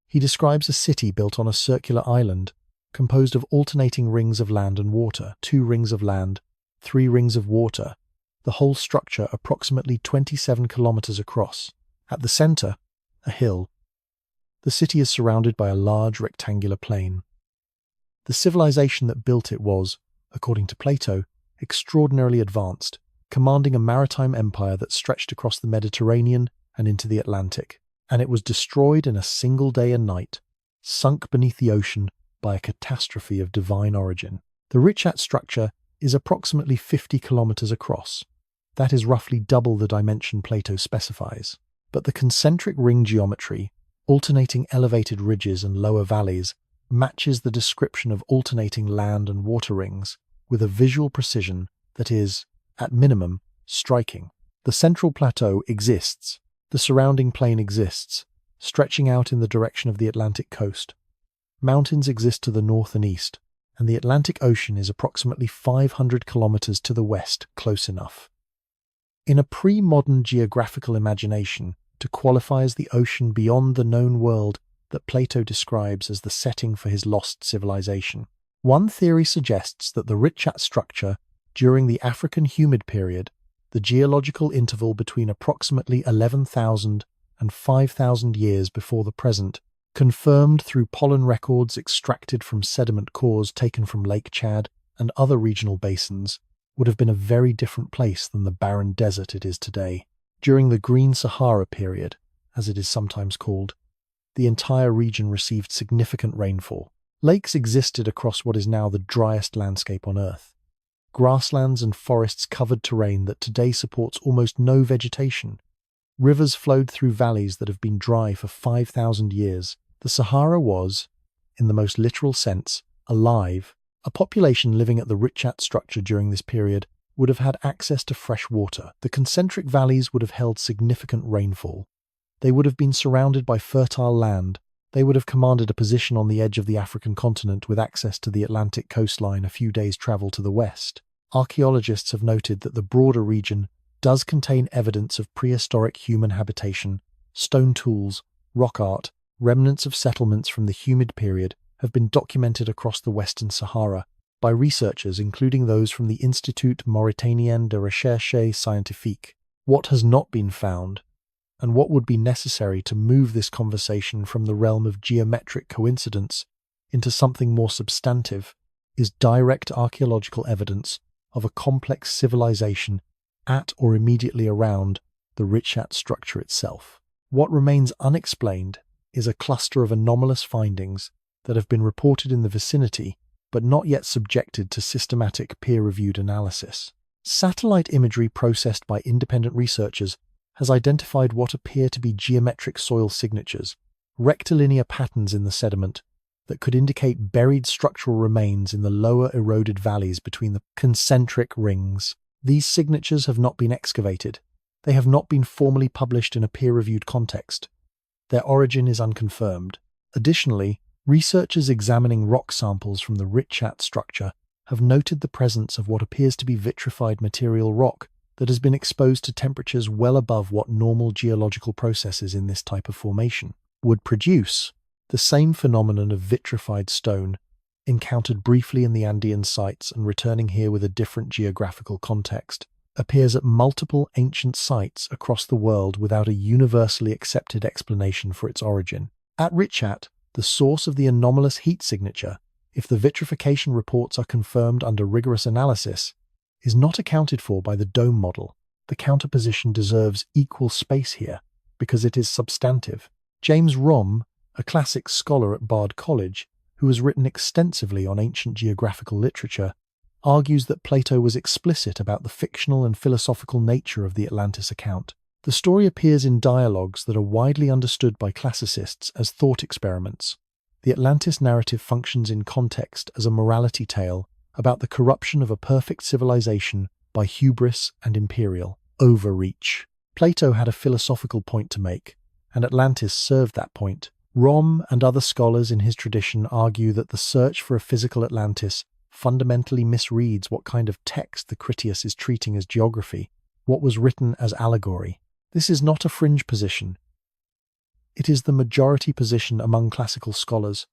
[SPEAKER 1] He describes a city built on a circular island, composed of alternating rings of land and water, 2 rings of land, 3 rings of water, the whole structure approximately 27 kilometers across. At the center, a hill. The city is surrounded by a large rectangular plain. The civilization that built it was, according to Plato, extraordinarily advanced, commanding a maritime empire that stretched across the Mediterranean and into the Atlantic, and it was destroyed in a single day and night, sunk beneath the ocean by a catastrophe of divine origin. The Richat structure is approximately 50 kilometers across. That is roughly double the dimension Plato specifies. But the concentric ring geometry, alternating elevated ridges and lower valleys, matches the description of alternating land and water rings with a visual precision that is, at minimum, striking. The central plateau exists. The surrounding plain exists, stretching out in the direction of the Atlantic coast. Mountains exist to the north and east, and the Atlantic Ocean is approximately 500 kilometers to the west, close enough. In a pre-modern geographical imagination, to qualify as the ocean beyond the known world that Plato describes as the setting for his lost civilization. One theory suggests that the Richat structure, during the African humid period, the geological interval between approximately 11,000 and 5,000 years before the present, confirmed through pollen records extracted from sediment cores taken from Lake Chad and other regional basins, would have been a very different place than the barren desert it is today. During the Green Sahara period, as it is sometimes called, the entire region received significant rainfall. Lakes existed across what is now the driest landscape on Earth. Grasslands and forests covered terrain that today supports almost no vegetation. Rivers flowed through valleys that have been dry for 5,000 years. The Sahara was, in the most literal sense, alive. A population living at the Richat structure during this period would have had access to fresh water. The concentric valleys would have held significant rainfall. They would have been surrounded by fertile land. They would have commanded a position on the edge of the African continent with access to the Atlantic coastline a few days' travel to the west. Archaeologists have noted that the broader region does contain evidence of prehistoric human habitation, stone tools, rock art, remnants of settlements from the humid period have been documented across the Western Sahara by researchers including those from the Institut Mauritanien de Recherche Scientifique. What has not been found, and what would be necessary to move this conversation from the realm of geometric coincidence into something more substantive, is direct archaeological evidence of a complex civilization at or immediately around the Richat structure itself. What remains unexplained is a cluster of anomalous findings that have been reported in the vicinity but not yet subjected to systematic peer-reviewed analysis. Satellite imagery processed by independent researchers has identified what appear to be geometric soil signatures, rectilinear patterns in the sediment that could indicate buried structural remains in the lower eroded valleys between the concentric rings. These signatures have not been excavated. They have not been formally published in a peer-reviewed context. Their origin is unconfirmed. Additionally, researchers examining rock samples from the Richat structure have noted the presence of what appears to be vitrified material rock that has been exposed to temperatures well above what normal geological processes in this type of formation would produce. The same phenomenon of vitrified stone, encountered briefly in the Andean sites and returning here with a different geographical context, appears at multiple ancient sites across the world without a universally accepted explanation for its origin. At Richat, the source of the anomalous heat signature if the vitrification reports are confirmed under rigorous analysis, is not accounted for by the dome model. The counterposition deserves equal space here, because it is substantive. James Romm, a classics scholar at Bard College, who has written extensively on ancient geographical literature, argues that Plato was explicit about the fictional and philosophical nature of the Atlantis account. The story appears in dialogues that are widely understood by classicists as thought experiments. The Atlantis narrative functions in context as a morality tale about the corruption of a perfect civilization by hubris and imperial overreach. Plato had a philosophical point to make, and Atlantis served that point. Romm and other scholars in his tradition argue that the search for a physical Atlantis fundamentally misreads what kind of text the Critias is treating as geography, what was written as allegory. This is not a fringe position. It is the majority position among classical scholars,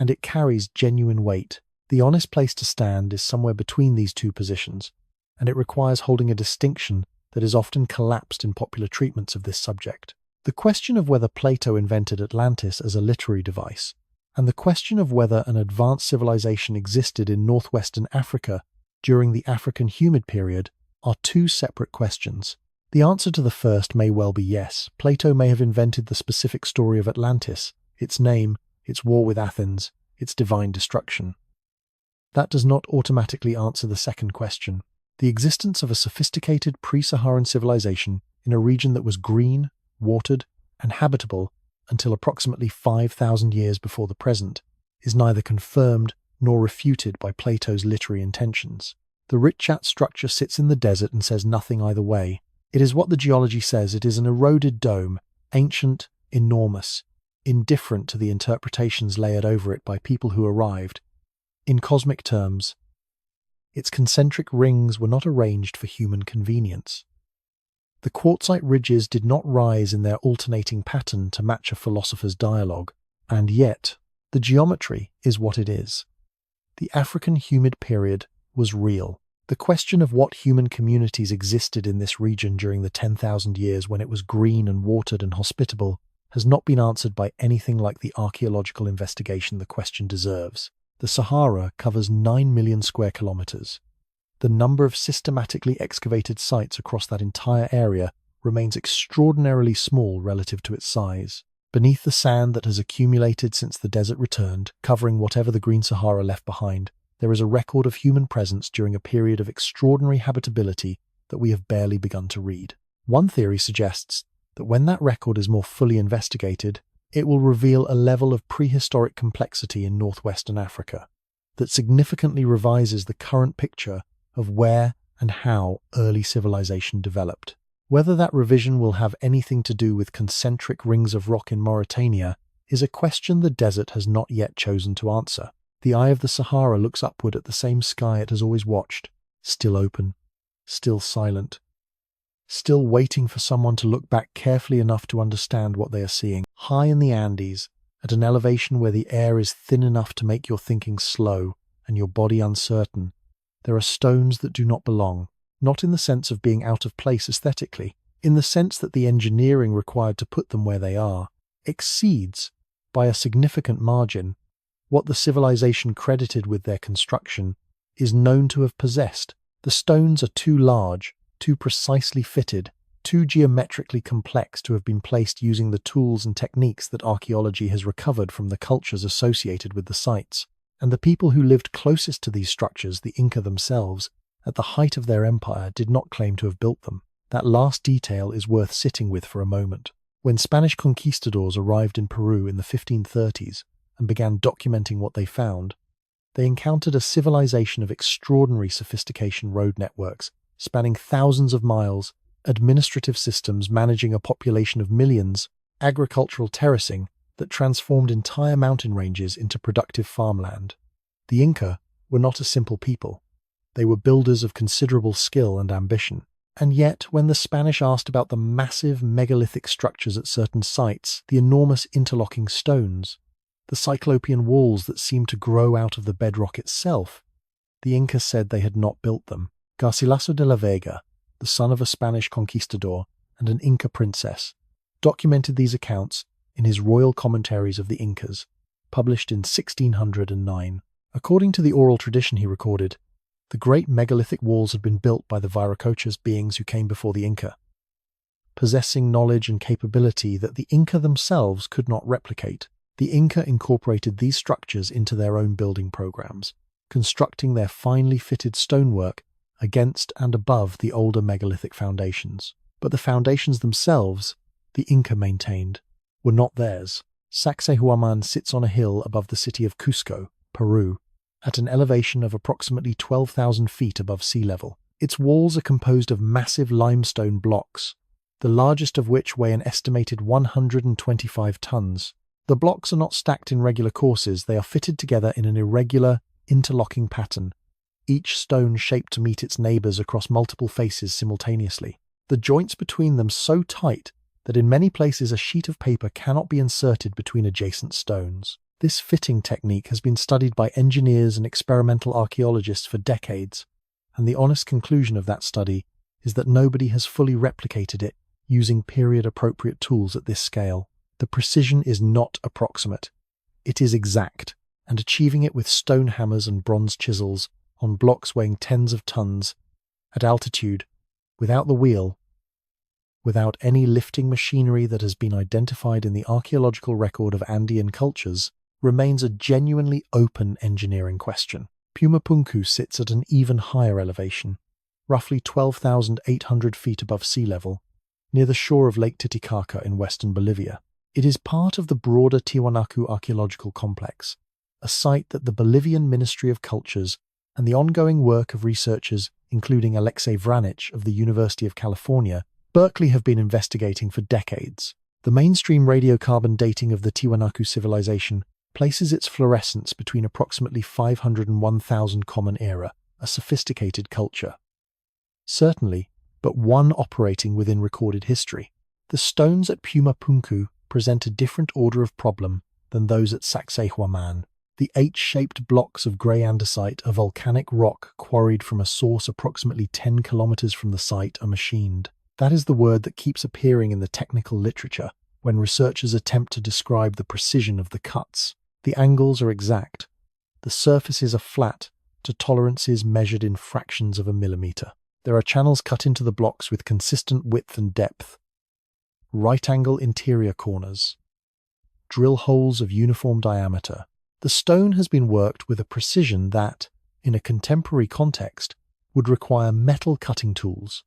[SPEAKER 1] and it carries genuine weight. The honest place to stand is somewhere between these two positions, and it requires holding a distinction that is often collapsed in popular treatments of this subject. The question of whether Plato invented Atlantis as a literary device, and the question of whether an advanced civilization existed in northwestern Africa during the African humid period, are two separate questions. The answer to the first may well be yes. Plato may have invented the specific story of Atlantis, its name, its war with Athens, its divine destruction. That does not automatically answer the second question. The existence of a sophisticated pre-Saharan civilization in a region that was green, watered, and habitable until approximately 5,000 years before the present is neither confirmed nor refuted by Plato's literary intentions. The Richat structure sits in the desert and says nothing either way. It is what the geology says. It is an eroded dome, ancient, enormous, indifferent to the interpretations layered over it by people who arrived. In cosmic terms, its concentric rings were not arranged for human convenience. The quartzite ridges did not rise in their alternating pattern to match a philosopher's dialogue, and yet the geometry is what it is. The African humid period was real. The question of what human communities existed in this region during the 10,000 years when it was green and watered and hospitable has not been answered by anything like the archaeological investigation the question deserves. The Sahara covers 9 million square kilometers. The number of systematically excavated sites across that entire area remains extraordinarily small relative to its size. Beneath the sand that has accumulated since the desert returned, covering whatever the Green Sahara left behind, there is a record of human presence during a period of extraordinary habitability that we have barely begun to read. One theory suggests that when that record is more fully investigated, it will reveal a level of prehistoric complexity in northwestern Africa that significantly revises the current picture of where and how early civilization developed. Whether that revision will have anything to do with concentric rings of rock in Mauritania is a question the desert has not yet chosen to answer. The eye of the Sahara looks upward at the same sky it has always watched, still open, still silent, still waiting for someone to look back carefully enough to understand what they are seeing. High in the Andes, at an elevation where the air is thin enough to make your thinking slow and your body uncertain, there are stones that do not belong, not in the sense of being out of place aesthetically, in the sense that the engineering required to put them where they are exceeds, by a significant margin, what the civilization credited with their construction is known to have possessed. The stones are too large, too precisely fitted, too geometrically complex to have been placed using the tools and techniques that archaeology has recovered from the cultures associated with the sites. And the people who lived closest to these structures, the Inca themselves, at the height of their empire, did not claim to have built them. That last detail is worth sitting with for a moment. When Spanish conquistadors arrived in Peru in the 1530s and began documenting what they found, they encountered a civilization of extraordinary sophistication: road networks spanning thousands of miles, administrative systems managing a population of millions, agricultural terracing that transformed entire mountain ranges into productive farmland. The Inca were not a simple people. They were builders of considerable skill and ambition. And yet, when the Spanish asked about the massive megalithic structures at certain sites, the enormous interlocking stones, the cyclopean walls that seemed to grow out of the bedrock itself, the Inca said they had not built them. Garcilaso de la Vega, the son of a Spanish conquistador and an Inca princess, documented these accounts in his royal commentaries of the Incas, published in 1609. According to the oral tradition he recorded, the great megalithic walls had been built by the Viracochas beings who came before the Inca, possessing knowledge and capability that the Inca themselves could not replicate. The Inca incorporated these structures into their own building programs, constructing their finely fitted stonework against and above the older megalithic foundations. But the foundations themselves, the Inca maintained, were not theirs. Sacsayhuaman sits on a hill above the city of Cusco, Peru, at an elevation of approximately 12,000 feet above sea level. Its walls are composed of massive limestone blocks, the largest of which weigh an estimated 125 tons. The blocks are not stacked in regular courses, they are fitted together in an irregular, interlocking pattern, each stone shaped to meet its neighbors across multiple faces simultaneously. The joints between them so tight that in many places a sheet of paper cannot be inserted between adjacent stones. This fitting technique has been studied by engineers and experimental archaeologists for decades, and the honest conclusion of that study is that nobody has fully replicated it using period-appropriate tools at this scale. The precision is not approximate. It is exact, and achieving it with stone hammers and bronze chisels on blocks weighing tens of tons, at altitude, without the wheel, without any lifting machinery that has been identified in the archaeological record of Andean cultures, remains a genuinely open engineering question. Pumapunku sits at an even higher elevation, roughly 12,800 feet above sea level, near the shore of Lake Titicaca in western Bolivia. It is part of the broader Tiwanaku archaeological complex, a site that the Bolivian Ministry of Cultures and the ongoing work of researchers including Alexei Vranic of the University of California, Berkeley have been investigating for decades. The mainstream radiocarbon dating of the Tiwanaku civilization places its fluorescence between approximately 500 and 1000 Common Era, a sophisticated culture. Certainly, but one operating within recorded history. The stones at Pumapunku present a different order of problem than those at Sacsayhuaman. The H-shaped blocks of grey andesite, a volcanic rock quarried from a source approximately 10 kilometers from the site, are machined. That is the word that keeps appearing in the technical literature when researchers attempt to describe the precision of the cuts. The angles are exact. The surfaces are flat to tolerances measured in fractions of a millimeter. There are channels cut into the blocks with consistent width and depth. Right-angle interior corners. Drill holes of uniform diameter. The stone has been worked with a precision that, in a contemporary context, would require metal cutting tools,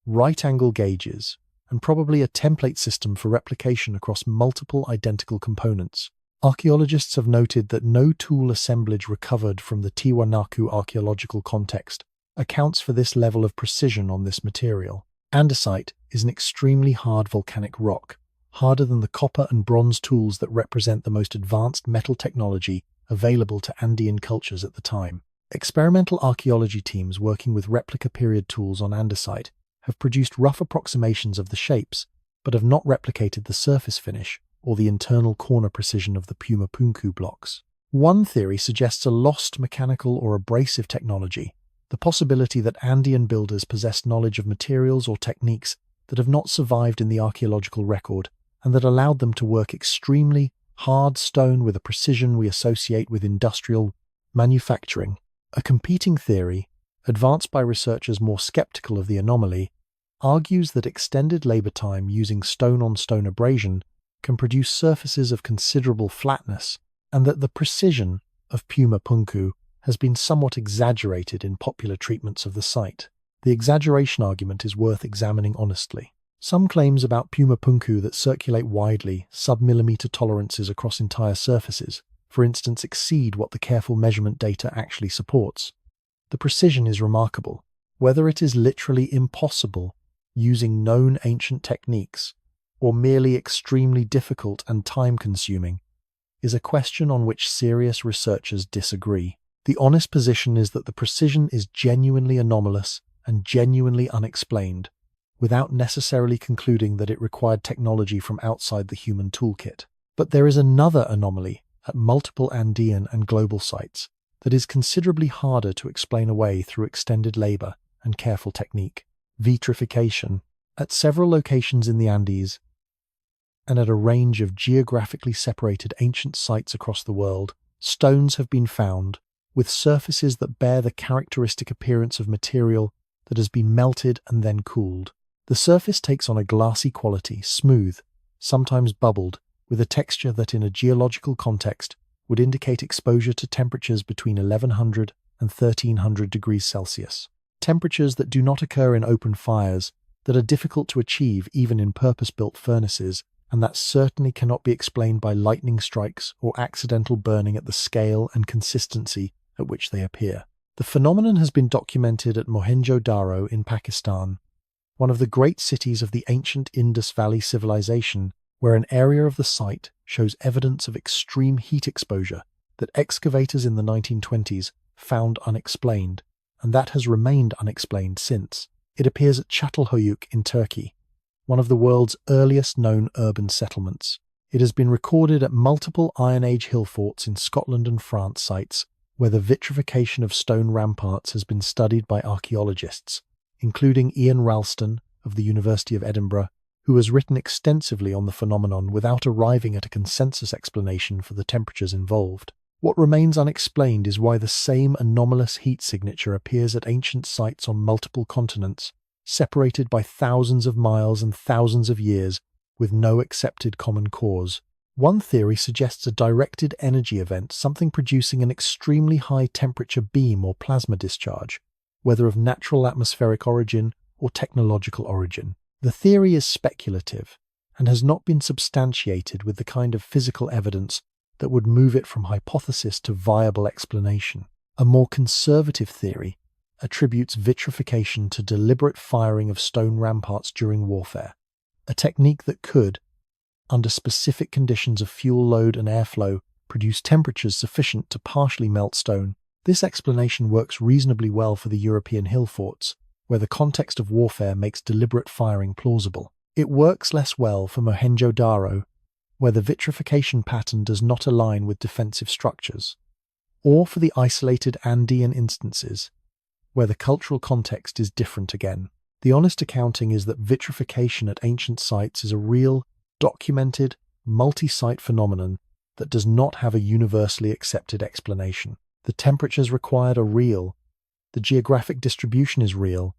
[SPEAKER 1] right-angle gauges, and probably a template system for replication across multiple identical components. Archaeologists have noted that no tool assemblage recovered from the Tiwanaku archaeological context accounts for this level of precision on this material. Andesite is an extremely hard volcanic rock, harder than the copper and bronze tools that represent the most advanced metal technology available to Andean cultures at the time. Experimental archaeology teams working with replica period tools on andesite have produced rough approximations of the shapes, but have not replicated the surface finish or the internal corner precision of the Pumapunku blocks. One theory suggests a lost mechanical or abrasive technology, the possibility that Andean builders possessed knowledge of materials or techniques that have not survived in the archaeological record and that allowed them to work extremely hard stone with a precision we associate with industrial manufacturing. A competing theory, advanced by researchers more skeptical of the anomaly, argues that extended labor time using stone-on-stone abrasion can produce surfaces of considerable flatness, and that the precision of Pumapunku has been somewhat exaggerated in popular treatments of the site. The exaggeration argument is worth examining honestly. Some claims about Pumapunku that circulate widely, sub-millimeter tolerances across entire surfaces, for instance, exceed what the careful measurement data actually supports. The precision is remarkable. Whether it is literally impossible using known ancient techniques, or merely extremely difficult and time-consuming, is a question on which serious researchers disagree. The honest position is that the precision is genuinely anomalous and genuinely unexplained, without necessarily concluding that it required technology from outside the human toolkit. But there is another anomaly at multiple Andean and global sites that is considerably harder to explain away through extended labor and careful technique: vitrification. At several locations in the Andes, and at a range of geographically separated ancient sites across the world, stones have been found with surfaces that bear the characteristic appearance of material that has been melted and then cooled. The surface takes on a glassy quality, smooth, sometimes bubbled, with a texture that in a geological context would indicate exposure to temperatures between 1100 and 1300 degrees Celsius. Temperatures that do not occur in open fires, that are difficult to achieve even in purpose-built furnaces, and that certainly cannot be explained by lightning strikes or accidental burning at the scale and consistency at which they appear. The phenomenon has been documented at Mohenjo-Daro in Pakistan, one of the great cities of the ancient Indus Valley civilization, where an area of the site shows evidence of extreme heat exposure that excavators in the 1920s found unexplained, and that has remained unexplained since. It appears at Çatalhöyük in Turkey, one of the world's earliest known urban settlements. It has been recorded at multiple Iron Age hill forts in Scotland and France sites, where the vitrification of stone ramparts has been studied by archaeologists, including Ian Ralston of the University of Edinburgh, who has written extensively on the phenomenon without arriving at a consensus explanation for the temperatures involved. What remains unexplained is why the same anomalous heat signature appears at ancient sites on multiple continents, separated by thousands of miles and thousands of years, with no accepted common cause. One theory suggests a directed energy event, something producing an extremely high temperature beam or plasma discharge, whether of natural atmospheric origin or technological origin. The theory is speculative and has not been substantiated with the kind of physical evidence that would move it from hypothesis to viable explanation. A more conservative theory attributes vitrification to deliberate firing of stone ramparts during warfare, a technique that could, under specific conditions of fuel load and airflow, produce temperatures sufficient to partially melt stone. This explanation works reasonably well for the European hill forts, where the context of warfare makes deliberate firing plausible. It works less well for Mohenjo-Daro, where the vitrification pattern does not align with defensive structures, or for the isolated Andean instances, where the cultural context is different again. The honest accounting is that vitrification at ancient sites is a real, documented, multi-site phenomenon that does not have a universally accepted explanation. The temperatures required are real, the geographic distribution is real,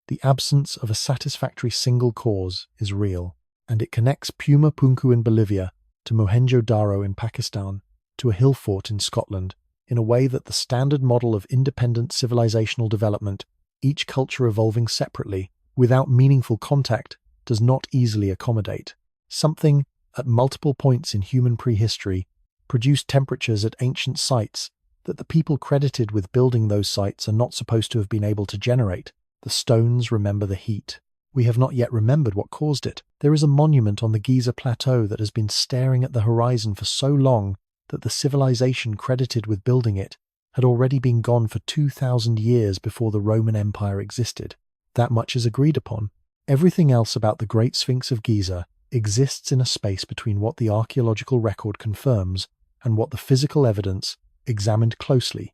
[SPEAKER 1] the absence of a satisfactory single cause is real, and it connects Puma Punku in Bolivia to Mohenjo-Daro in Pakistan to a hill fort in Scotland in a way that the standard model of independent civilizational development, each culture evolving separately, without meaningful contact, does not easily accommodate. Something, at multiple points in human prehistory, produced temperatures at ancient sites that the people credited with building those sites are not supposed to have been able to generate. The stones remember the heat. We have not yet remembered what caused it. There is a monument on the Giza Plateau that has been staring at the horizon for so long that the civilization credited with building it had already been gone for 2,000 years before the Roman Empire existed. That much is agreed upon. Everything else about the Great Sphinx of Giza exists in a space between what the archaeological record confirms and what the physical evidence, examined closely,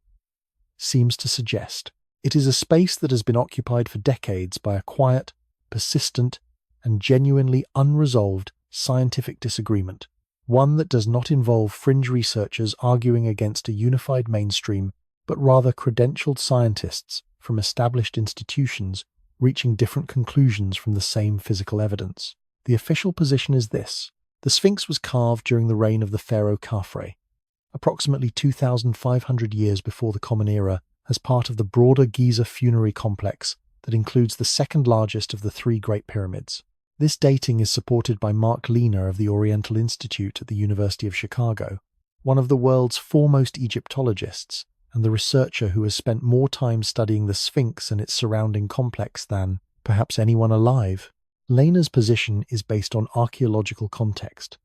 [SPEAKER 1] seems to suggest. It is a space that has been occupied for decades by a quiet, persistent, and genuinely unresolved scientific disagreement, one that does not involve fringe researchers arguing against a unified mainstream, but rather credentialed scientists from established institutions reaching different conclusions from the same physical evidence. The official position is this: the Sphinx was carved during the reign of the pharaoh Khafre, approximately 2,500 years before the Common Era, as part of the broader Giza funerary complex that includes the second largest of the three Great Pyramids. This dating is supported by Mark Lehner of the Oriental Institute at the University of Chicago, one of the world's foremost Egyptologists, and the researcher who has spent more time studying the Sphinx and its surrounding complex than, perhaps, anyone alive. Lehner's position is based on archaeological context.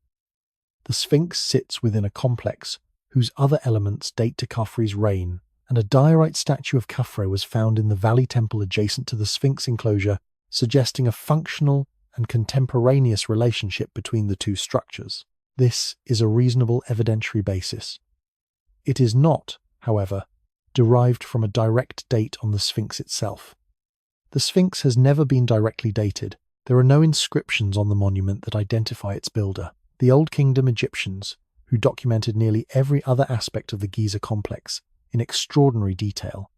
[SPEAKER 1] The Sphinx sits within a complex whose other elements date to Khafre's reign, and a diorite statue of Khafre was found in the Valley Temple adjacent to the Sphinx enclosure, suggesting a functional and contemporaneous relationship between the two structures. This is a reasonable evidentiary basis. It is not, however, derived from a direct date on the Sphinx itself. The Sphinx has never been directly dated, There are no inscriptions on the monument that identify its builder. The Old Kingdom Egyptians, who documented nearly every other aspect of the Giza complex in extraordinary detail,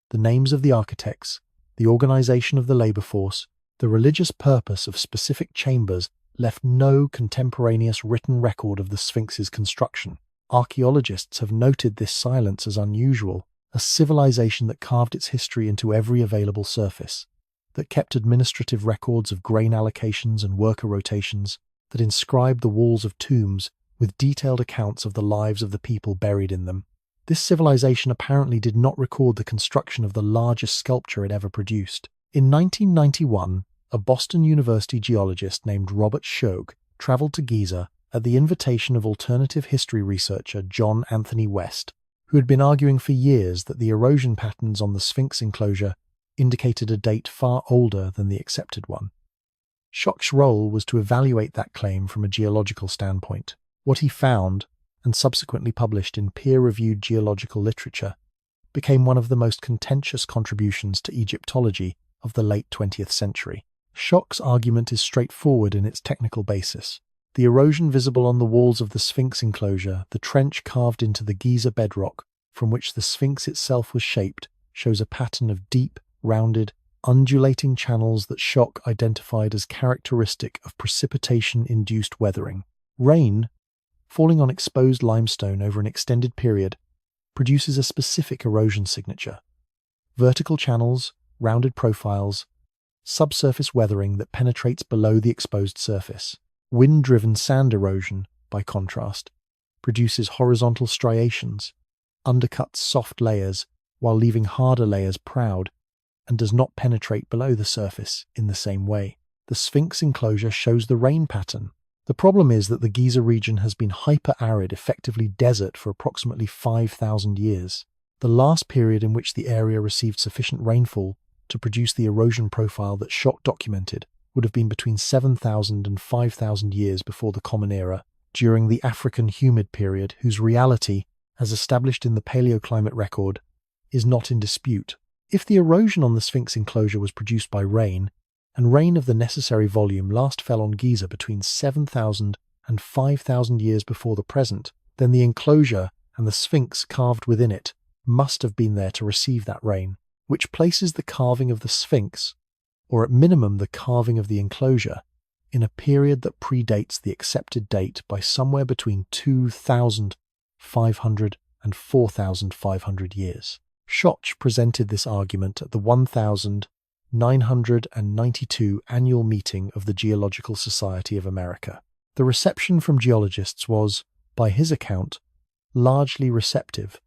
[SPEAKER 1] the names of the architects, the organization of the labor force, the religious purpose of specific chambers, left no contemporaneous written record of the Sphinx's construction. Archaeologists have noted this silence as unusual, a civilization that carved its history into every available surface, that kept administrative records of grain allocations and worker rotations, that inscribed the walls of tombs with detailed accounts of the lives of the people buried in them. This civilization apparently did not record the construction of the largest sculpture it ever produced. In 1991, a Boston University geologist named Robert Schoch traveled to Giza at the invitation of alternative history researcher John Anthony West, who had been arguing for years that the erosion patterns on the Sphinx enclosure indicated a date far older than the accepted one. Schoch's role was to evaluate that claim from a geological standpoint. What he found, and subsequently published in peer-reviewed geological literature, became one of the most contentious contributions to Egyptology of the late 20th century. Schoch's argument is straightforward in its technical basis. The erosion visible on the walls of the Sphinx enclosure, the trench carved into the Giza bedrock from which the Sphinx itself was shaped, shows a pattern of deep, rounded, undulating channels that Schoch identified as characteristic of precipitation-induced weathering. Rain, falling on exposed limestone over an extended period, produces a specific erosion signature. Vertical channels, rounded profiles, subsurface weathering that penetrates below the exposed surface. Wind-driven sand erosion, by contrast, produces horizontal striations, undercuts soft layers while leaving harder layers proud, and does not penetrate below the surface in the same way. The Sphinx enclosure shows the rain pattern. The problem is that the Giza region has been hyper-arid, effectively desert, for approximately 5,000 years. The last period in which the area received sufficient rainfall to produce the erosion profile that Schoch documented would have been between 7,000 and 5,000 years before the Common Era, during the African humid period, whose reality, as established in the paleoclimate record, is not in dispute. If the erosion on the Sphinx enclosure was produced by rain, and rain of the necessary volume last fell on Giza between 7,000 and 5,000 years before the present, then the enclosure and the Sphinx carved within it must have been there to receive that rain, which places the carving of the Sphinx, or at minimum the carving of the enclosure, in a period that predates the accepted date by somewhere between 2,500 and 4,500 years. Schoch presented this argument at the 1992 annual meeting of the Geological Society of America. The reception from geologists was, by his account, largely receptive.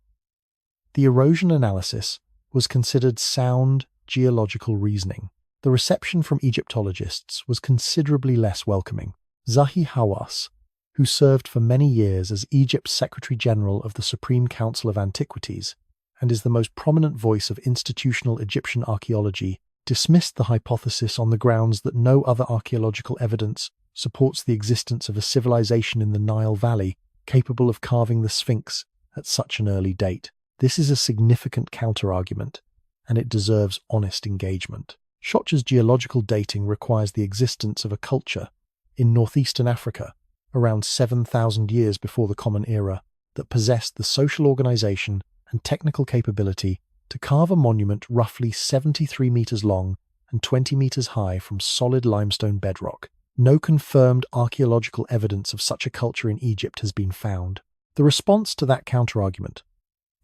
[SPEAKER 1] The erosion analysis was considered sound geological reasoning. The reception from Egyptologists was considerably less welcoming. Zahi Hawass, who served for many years as Egypt's Secretary General of the Supreme Council of Antiquities and is the most prominent voice of institutional Egyptian archaeology, dismissed the hypothesis on the grounds that no other archaeological evidence supports the existence of a civilization in the Nile Valley capable of carving the Sphinx at such an early date. This is a significant counter-argument, and it deserves honest engagement. Schoch's geological dating requires the existence of a culture in northeastern Africa around 7,000 years before the Common Era that possessed the social organization and technical capability to carve a monument roughly 73 meters long and 20 meters high from solid limestone bedrock. No confirmed archaeological evidence of such a culture in Egypt has been found. The response to that counterargument,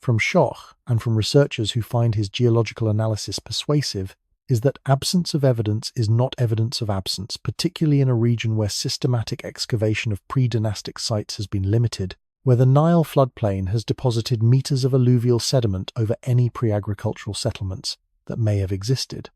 [SPEAKER 1] from Schoch and from researchers who find his geological analysis persuasive, is that absence of evidence is not evidence of absence, particularly in a region where systematic excavation of pre-dynastic sites has been limited, where the Nile floodplain has deposited meters of alluvial sediment over any pre-agricultural settlements that may have existed,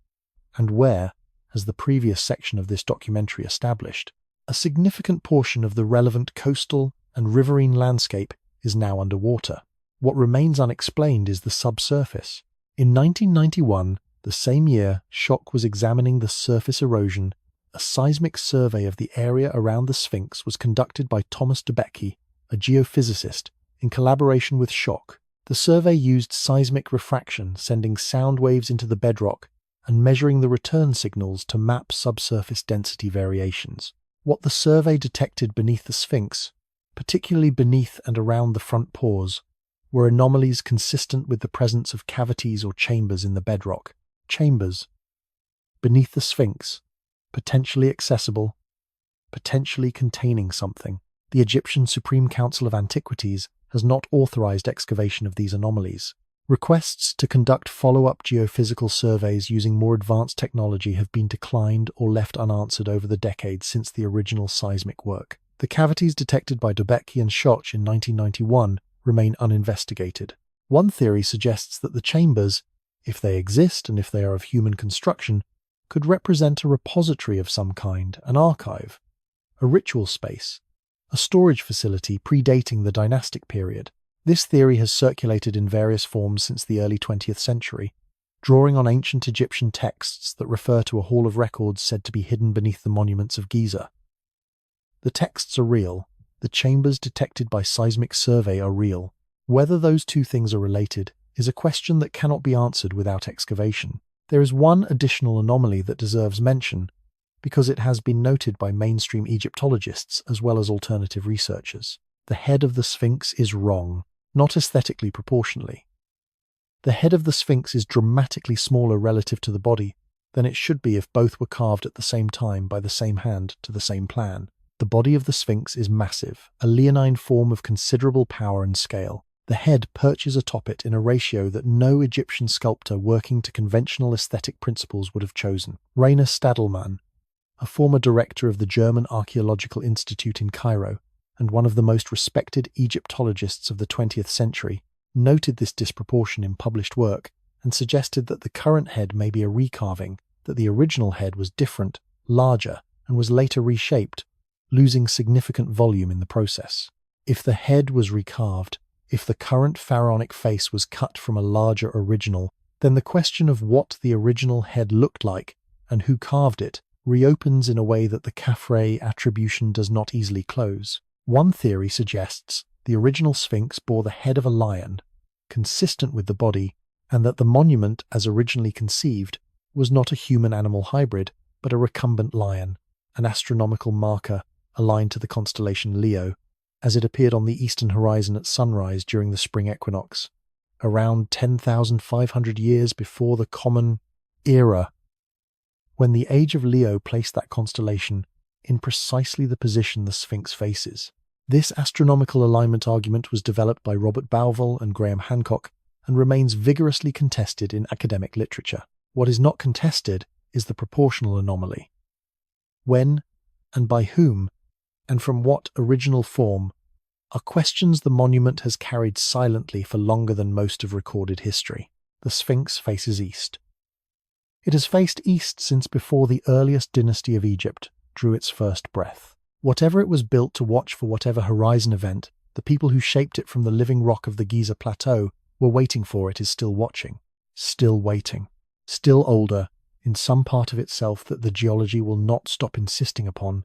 [SPEAKER 1] and where, as the previous section of this documentary established, a significant portion of the relevant coastal and riverine landscape is now underwater. What remains unexplained is the subsurface. In 1991, the same year Schoch was examining the surface erosion, a seismic survey of the area around the Sphinx was conducted by Thomas Debicki, a geophysicist, in collaboration with Schoch. The survey used seismic refraction, sending sound waves into the bedrock and measuring the return signals to map subsurface density variations. What the survey detected beneath the Sphinx, particularly beneath and around the front pores, were anomalies consistent with the presence of cavities or chambers in the bedrock. Chambers beneath the Sphinx, potentially accessible, potentially containing something. The Egyptian Supreme Council of Antiquities has not authorized excavation of these anomalies. Requests to conduct follow-up geophysical surveys using more advanced technology have been declined or left unanswered over the decades since the original seismic work. The cavities detected by Göbekli and Schoch in 1991 remain uninvestigated. One theory suggests that the chambers, if they exist and if they are of human construction, could represent a repository of some kind, an archive, a ritual space, a storage facility predating the dynastic period. This theory has circulated in various forms since the early 20th century, drawing on ancient Egyptian texts that refer to a hall of records said to be hidden beneath the monuments of Giza. The texts are real. The chambers detected by seismic survey are real. Whether those two things are related is a question that cannot be answered without excavation. There is one additional anomaly that deserves mention, because it has been noted by mainstream Egyptologists as well as alternative researchers. The head of the Sphinx is wrong, not aesthetically proportionally. The head of the Sphinx is dramatically smaller relative to the body than it should be if both were carved at the same time by the same hand to the same plan. The body of the Sphinx is massive, a leonine form of considerable power and scale. The head perches atop it in a ratio that no Egyptian sculptor working to conventional aesthetic principles would have chosen. Rainer Stadelmann, a former director of the German Archaeological Institute in Cairo, and one of the most respected Egyptologists of the 20th century, noted this disproportion in published work and suggested that the current head may be a recarving, that the original head was different, larger, and was later reshaped, losing significant volume in the process. If the head was recarved, if the current pharaonic face was cut from a larger original, then the question of what the original head looked like and who carved it reopens in a way that the Khafre attribution does not easily close. One theory suggests the original Sphinx bore the head of a lion, consistent with the body, and that the monument, as originally conceived, was not a human-animal hybrid, but a recumbent lion, an astronomical marker aligned to the constellation Leo, as it appeared on the eastern horizon at sunrise during the spring equinox, around 10,500 years before the Common Era, when the age of Leo placed that constellation in precisely the position the Sphinx faces. This astronomical alignment argument was developed by Robert Bauval and Graham Hancock and remains vigorously contested in academic literature. What is not contested is the proportional anomaly. When, and by whom, and from what original form, are questions the monument has carried silently for longer than most of recorded history. The Sphinx faces east. It has faced east since before the earliest dynasty of Egypt drew its first breath. Whatever it was built to watch for whatever horizon event, the people who shaped it from the living rock of the Giza Plateau were waiting for it is still watching, still waiting, still older, in some part of itself that the geology will not stop insisting upon,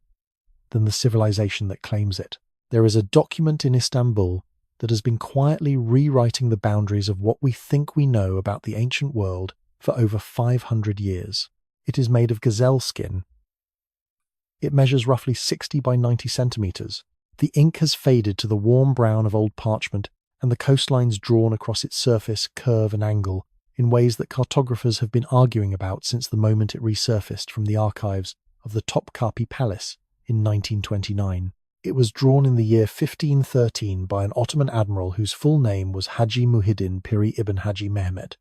[SPEAKER 1] than the civilization that claims it. There is a document in Istanbul that has been quietly rewriting the boundaries of what we think we know about the ancient world for over 500 years. It is made of gazelle skin. It measures roughly 60 by 90 centimeters. The ink has faded to the warm brown of old parchment, and the coastlines drawn across its surface curve and angle in ways that cartographers have been arguing about since the moment it resurfaced from the archives of the Topkapi Palace in 1929. It was drawn in the year 1513 by an Ottoman admiral whose full name was Haji Muhyiddin Piri ibn Haji Mehmed.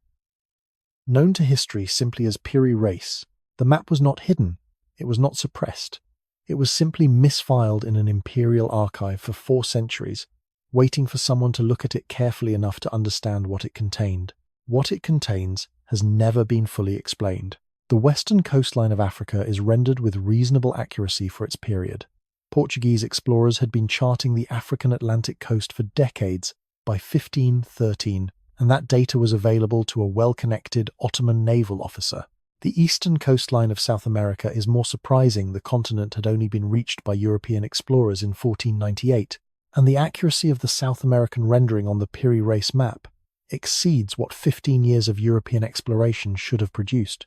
[SPEAKER 1] Known to history simply as Piri Reis, the map was not hidden, it was not suppressed. It was simply misfiled in an imperial archive for 4 centuries, waiting for someone to look at it carefully enough to understand what it contained. What it contains has never been fully explained. The western coastline of Africa is rendered with reasonable accuracy for its period. Portuguese explorers had been charting the African Atlantic coast for decades by 1513, and that data was available to a well-connected Ottoman naval officer. The eastern coastline of South America is more surprising. The continent had only been reached by European explorers in 1498, and the accuracy of the South American rendering on the Piri Reis map exceeds what 15 years of European exploration should have produced.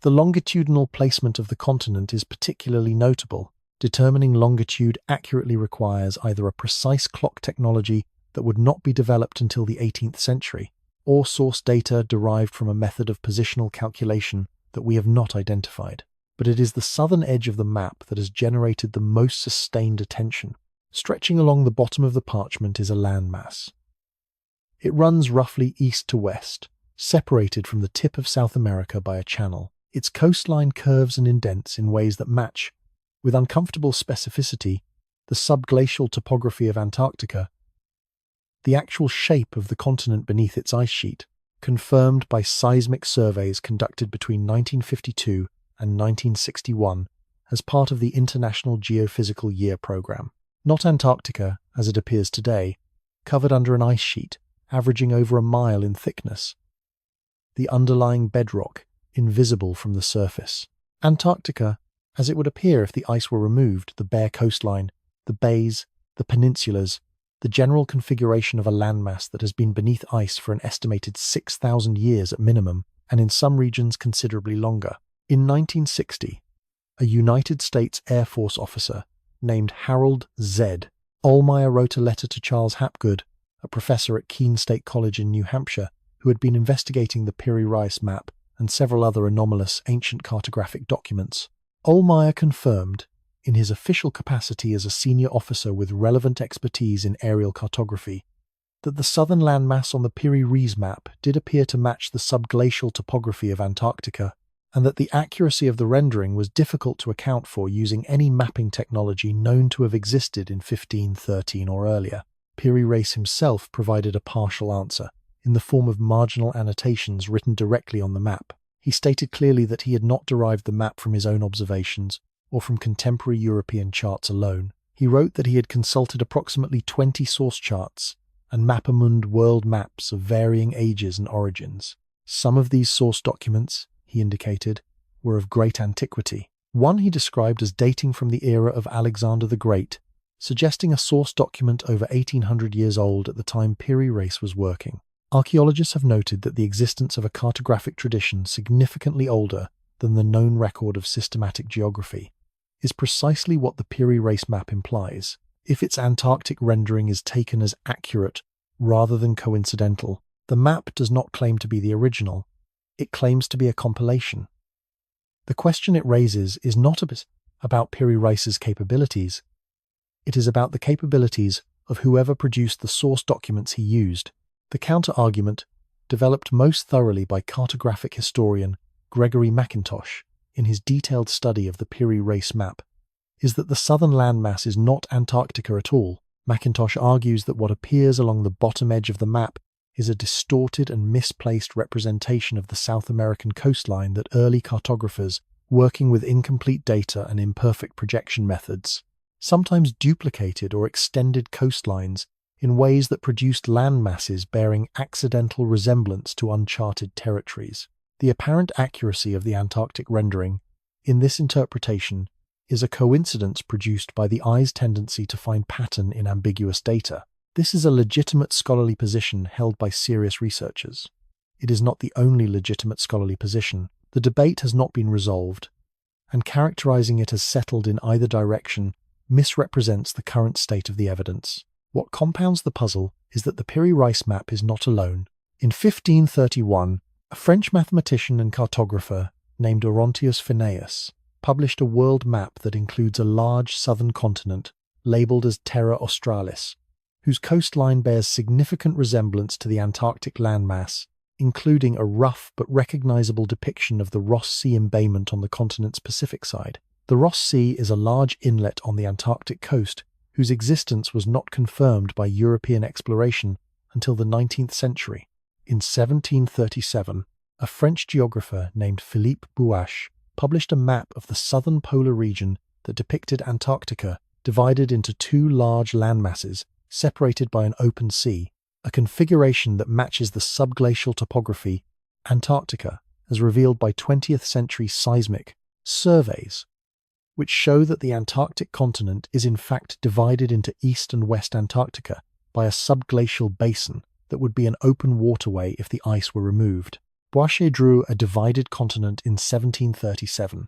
[SPEAKER 1] The longitudinal placement of the continent is particularly notable. Determining longitude accurately requires either a precise clock technology that would not be developed until the 18th century, or source data derived from a method of positional calculation that we have not identified. But it is the southern edge of the map that has generated the most sustained attention. Stretching along the bottom of the parchment is a landmass. It runs roughly east to west, separated from the tip of South America by a channel. Its coastline curves and indents in ways that match, with uncomfortable specificity, the subglacial topography of Antarctica. The actual shape of the continent beneath its ice sheet, confirmed by seismic surveys conducted between 1952 and 1961 as part of the International Geophysical Year program. Not Antarctica, as it appears today, covered under an ice sheet, averaging over a mile in thickness. The underlying bedrock, invisible from the surface. Antarctica, as it would appear if the ice were removed, the bare coastline, the bays, the peninsulas, the general configuration of a landmass that has been beneath ice for an estimated 6,000 years at minimum, and in some regions considerably longer. In 1960, a United States Air Force officer named Harold Z. Ohlmeyer wrote a letter to Charles Hapgood, a professor at Keene State College in New Hampshire, who had been investigating the Piri Reis map and several other anomalous ancient cartographic documents. Ohlmeyer confirmed, in his official capacity as a senior officer with relevant expertise in aerial cartography, that the southern landmass on the Piri Reis map did appear to match the subglacial topography of Antarctica, and that the accuracy of the rendering was difficult to account for using any mapping technology known to have existed in 1513 or earlier. Piri Reis himself provided a partial answer, in the form of marginal annotations written directly on the map. He stated clearly that he had not derived the map from his own observations, or from contemporary European charts alone. He wrote that he had consulted approximately 20 source charts and Mapamund world maps of varying ages and origins. Some of these source documents, he indicated, were of great antiquity. One he described as dating from the era of Alexander the Great, suggesting a source document over 1800 years old at the time Piri Reis was working. Archaeologists have noted that the existence of a cartographic tradition significantly older than the known record of systematic geography is precisely what the Piri Reis map implies. If its Antarctic rendering is taken as accurate rather than coincidental, the map does not claim to be the original, it claims to be a compilation. The question it raises is not about Piri Reis's capabilities, it is about the capabilities of whoever produced the source documents he used. The counter-argument, developed most thoroughly by cartographic historian Gregory Mackintosh in his detailed study of the Piri Reis map, is that the southern landmass is not Antarctica at all. Mackintosh argues that what appears along the bottom edge of the map is a distorted and misplaced representation of the South American coastline that early cartographers, working with incomplete data and imperfect projection methods, sometimes duplicated or extended coastlines in ways that produced land masses bearing accidental resemblance to uncharted territories. The apparent accuracy of the Antarctic rendering, in this interpretation, is a coincidence produced by the eye's tendency to find pattern in ambiguous data. This is a legitimate scholarly position held by serious researchers. It is not the only legitimate scholarly position. The debate has not been resolved, and characterizing it as settled in either direction misrepresents the current state of the evidence. What compounds the puzzle is that the Piri Reis map is not alone. In 1531, a French mathematician and cartographer named Orontius Phineus published a world map that includes a large southern continent labeled as Terra Australis, whose coastline bears significant resemblance to the Antarctic landmass, including a rough but recognizable depiction of the Ross Sea embayment on the continent's Pacific side. The Ross Sea is a large inlet on the Antarctic coast whose existence was not confirmed by European exploration until the 19th century. In 1737, a French geographer named Philippe Bouache published a map of the southern polar region that depicted Antarctica divided into two large landmasses separated by an open sea, a configuration that matches the subglacial topography Antarctica as revealed by 20th century seismic surveys, which show that the Antarctic continent is in fact divided into East and West Antarctica by a subglacial basin that would be an open waterway if the ice were removed. Boischet drew a divided continent in 1737.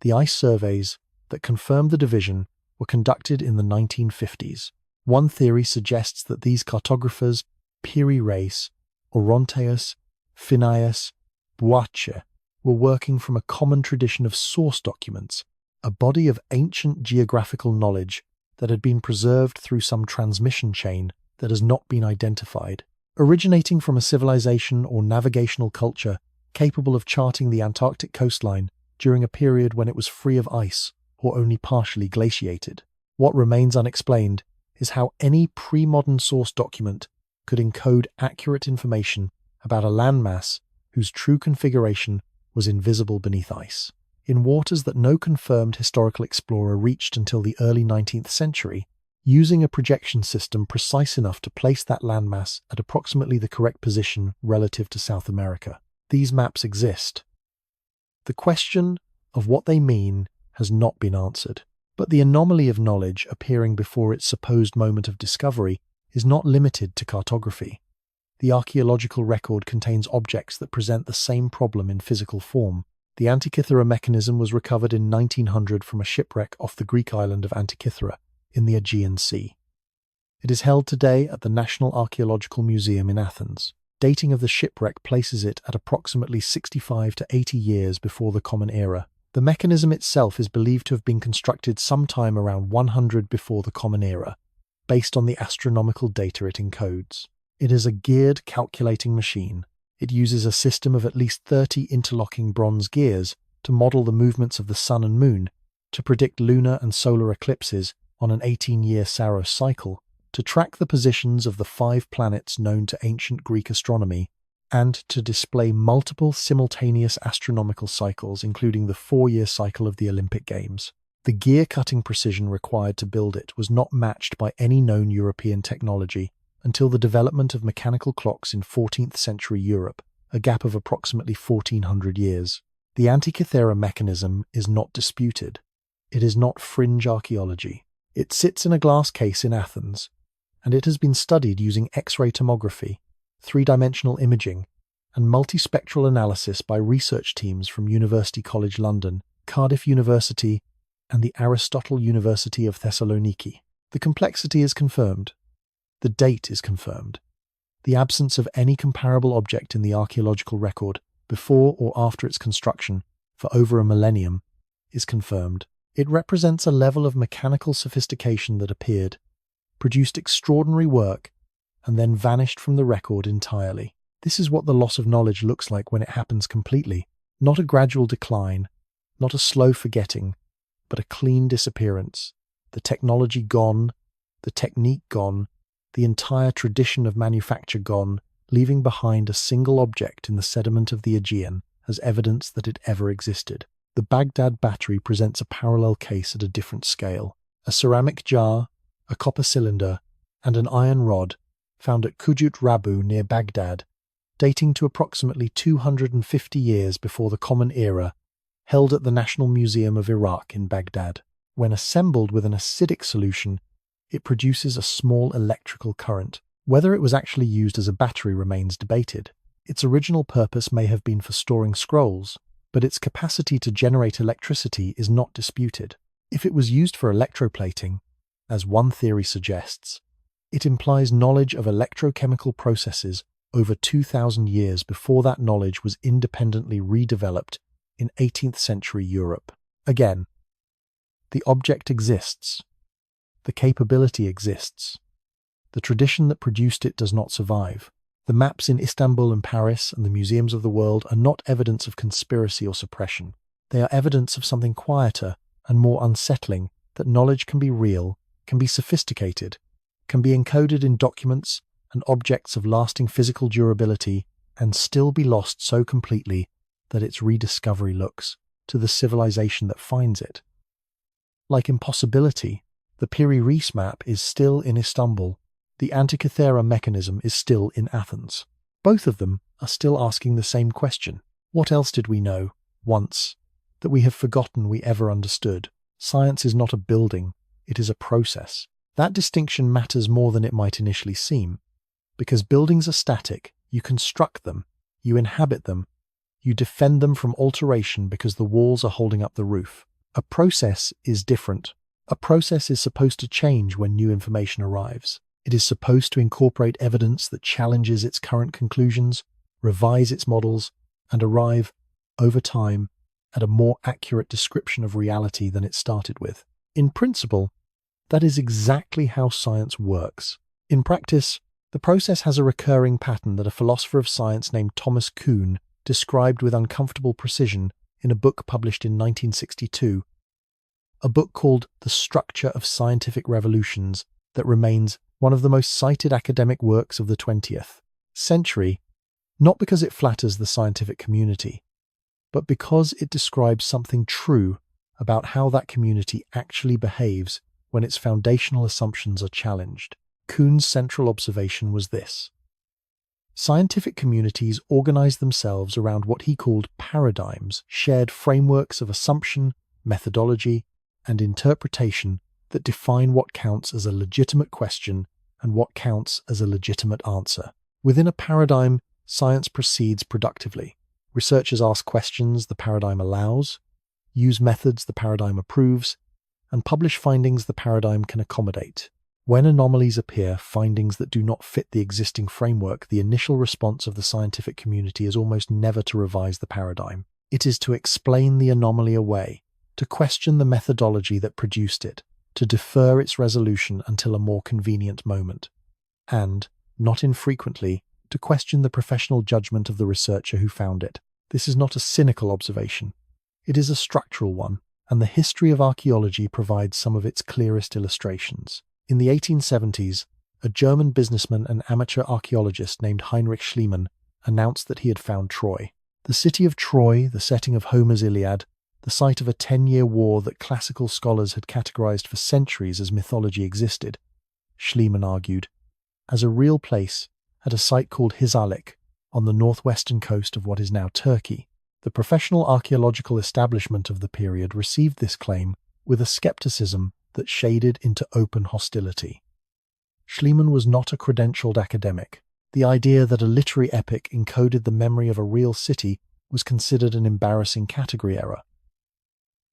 [SPEAKER 1] The ice surveys that confirmed the division were conducted in the 1950s. One theory suggests that these cartographers, Piri Reis, Oronteus, Phineas, Boischet, were working from a common tradition of source documents, a body of ancient geographical knowledge that had been preserved through some transmission chain that has not been identified, originating from a civilization or navigational culture capable of charting the Antarctic coastline during a period when it was free of ice or only partially glaciated. What remains unexplained is how any pre-modern source document could encode accurate information about a landmass whose true configuration was invisible beneath ice. In waters that no confirmed historical explorer reached until the early 19th century, using a projection system precise enough to place that landmass at approximately the correct position relative to South America. These maps exist. The question of what they mean has not been answered, but the anomaly of knowledge appearing before its supposed moment of discovery is not limited to cartography. The archaeological record contains objects that present the same problem in physical form. The Antikythera mechanism was recovered in 1900 from a shipwreck off the Greek island of Antikythera in the Aegean Sea. It is held today at the National Archaeological Museum in Athens. Dating of the shipwreck places it at approximately 65 to 80 years before the Common Era. The mechanism itself is believed to have been constructed sometime around 100 before the Common Era, based on the astronomical data it encodes. It is a geared calculating machine. It uses a system of at least 30 interlocking bronze gears to model the movements of the sun and moon, to predict lunar and solar eclipses on an 18-year Saros cycle, to track the positions of the 5 planets known to ancient Greek astronomy, and to display multiple simultaneous astronomical cycles, including the 4-year cycle of the Olympic Games. The gear-cutting precision required to build it was not matched by any known European technology until the development of mechanical clocks in 14th century Europe, a gap of approximately 1400 years. The Antikythera mechanism is not disputed. It is not fringe archaeology. It sits in a glass case in Athens, and it has been studied using X-ray tomography, 3-dimensional imaging, and multispectral analysis by research teams from University College London, Cardiff University, and the Aristotle University of Thessaloniki. The complexity is confirmed. The date is confirmed. The absence of any comparable object in the archaeological record before or after its construction for over a millennium is confirmed. It represents a level of mechanical sophistication that appeared, produced extraordinary work, and then vanished from the record entirely. This is what the loss of knowledge looks like when it happens completely. Not a gradual decline, not a slow forgetting, but a clean disappearance. The technology gone, the technique gone, the entire tradition of manufacture gone, leaving behind a single object in the sediment of the Aegean as evidence that it ever existed. The Baghdad battery presents a parallel case at a different scale. A ceramic jar, a copper cylinder, and an iron rod found at Kujut Rabu near Baghdad, dating to approximately 250 years before the Common Era, held at the National Museum of Iraq in Baghdad. When assembled with an acidic solution, it produces a small electrical current. Whether it was actually used as a battery remains debated. Its original purpose may have been for storing scrolls, but its capacity to generate electricity is not disputed. If it was used for electroplating, as one theory suggests, it implies knowledge of electrochemical processes over 2,000 years before that knowledge was independently redeveloped in 18th century Europe. Again, the object exists. The capability exists. The tradition that produced it does not survive. The maps in Istanbul and Paris and the museums of the world are not evidence of conspiracy or suppression. They are evidence of something quieter and more unsettling, that knowledge can be real, can be sophisticated, can be encoded in documents and objects of lasting physical durability, and still be lost so completely that its rediscovery looks, to the civilization that finds it, like impossibility. The Piri Reis map is still in Istanbul. The Antikythera mechanism is still in Athens. Both of them are still asking the same question. What else did we know, once, that we have forgotten we ever understood? Science is not a building, it is a process. That distinction matters more than it might initially seem. Because buildings are static, you construct them, You inhabit them. You defend them from alteration because the walls are holding up the roof. A process is different. A process is supposed to change when new information arrives. It is supposed to incorporate evidence that challenges its current conclusions, revise its models, and arrive, over time, at a more accurate description of reality than it started with. In principle, that is exactly how science works. In practice, the process has a recurring pattern that a philosopher of science named Thomas Kuhn described with uncomfortable precision in a book published in 1962, a book called The Structure of Scientific Revolutions that remains one of the most cited academic works of the 20th century, not because it flatters the scientific community, but because it describes something true about how that community actually behaves when its foundational assumptions are challenged. Kuhn's central observation was this: scientific communities organize themselves around what he called paradigms, shared frameworks of assumption, methodology, and interpretation that define what counts as a legitimate question and what counts as a legitimate answer. Within a paradigm, science proceeds productively. Researchers ask questions the paradigm allows, use methods the paradigm approves, and publish findings the paradigm can accommodate. When anomalies appear, findings that do not fit the existing framework, the initial response of the scientific community is almost never to revise the paradigm. It is to explain the anomaly away, to question the methodology that produced it, to defer its resolution until a more convenient moment, and, not infrequently, to question the professional judgment of the researcher who found it. This is not a cynical observation. It is a structural one, and the history of archaeology provides some of its clearest illustrations. In the 1870s, a German businessman and amateur archaeologist named Heinrich Schliemann announced that he had found Troy. The city of Troy, the setting of Homer's Iliad, the site of a 10-year war that classical scholars had categorized for centuries as mythology existed, Schliemann argued, as a real place at a site called Hisarlik on the northwestern coast of what is now Turkey. The professional archaeological establishment of the period received this claim with a skepticism that shaded into open hostility. Schliemann was not a credentialed academic. The idea that a literary epic encoded the memory of a real city was considered an embarrassing category error.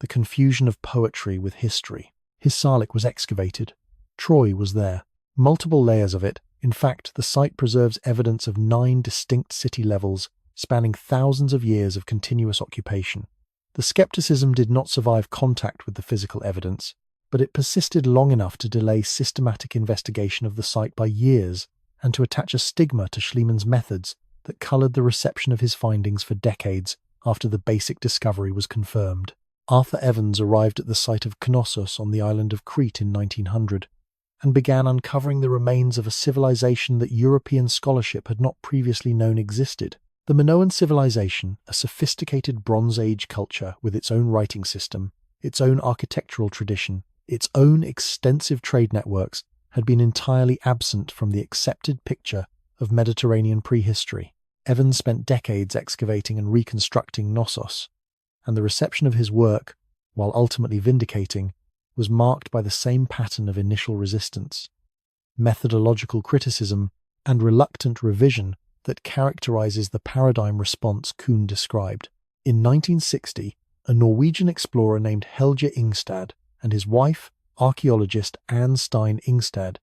[SPEAKER 1] The confusion of poetry with history. Hisarlik was excavated. Troy was there. Multiple layers of it. In fact, the site preserves evidence of 9 distinct city levels spanning thousands of years of continuous occupation. The skepticism did not survive contact with the physical evidence, but it persisted long enough to delay systematic investigation of the site by years and to attach a stigma to Schliemann's methods that colored the reception of his findings for decades after the basic discovery was confirmed. Arthur Evans arrived at the site of Knossos on the island of Crete in 1900 and began uncovering the remains of a civilization that European scholarship had not previously known existed. The Minoan civilization, a sophisticated Bronze Age culture with its own writing system, its own architectural tradition, its own extensive trade networks, had been entirely absent from the accepted picture of Mediterranean prehistory. Evans spent decades excavating and reconstructing Knossos, and the reception of his work, while ultimately vindicating, was marked by the same pattern of initial resistance, methodological criticism, and reluctant revision that characterizes the paradigm response Kuhn described. In 1960, a Norwegian explorer named Helge Ingstad and his wife, archaeologist Anne Stein Ingstad,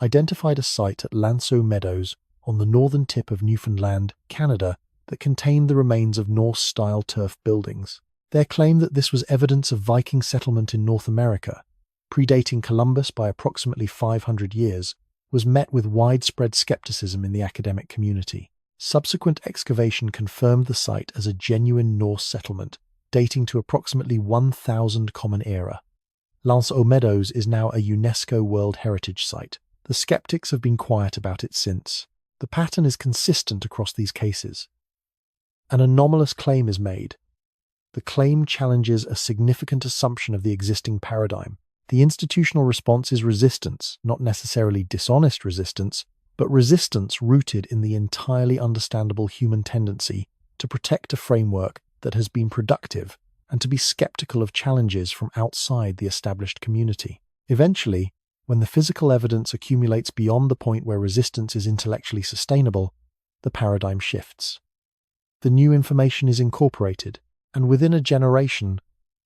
[SPEAKER 1] identified a site at Lanso Meadows on the northern tip of Newfoundland, Canada, that contained the remains of Norse-style turf buildings. Their claim that this was evidence of Viking settlement in North America, predating Columbus by approximately 500 years, was met with widespread skepticism in the academic community. Subsequent excavation confirmed the site as a genuine Norse settlement, dating to approximately 1000 Common Era. Lanso Meadows is now a UNESCO World Heritage Site. The skeptics have been quiet about it since. The pattern is consistent across these cases. An anomalous claim is made. The claim challenges a significant assumption of the existing paradigm. The institutional response is resistance, not necessarily dishonest resistance, but resistance rooted in the entirely understandable human tendency to protect a framework that has been productive and to be skeptical of challenges from outside the established community. Eventually, when the physical evidence accumulates beyond the point where resistance is intellectually sustainable, the paradigm shifts. The new information is incorporated, and within a generation,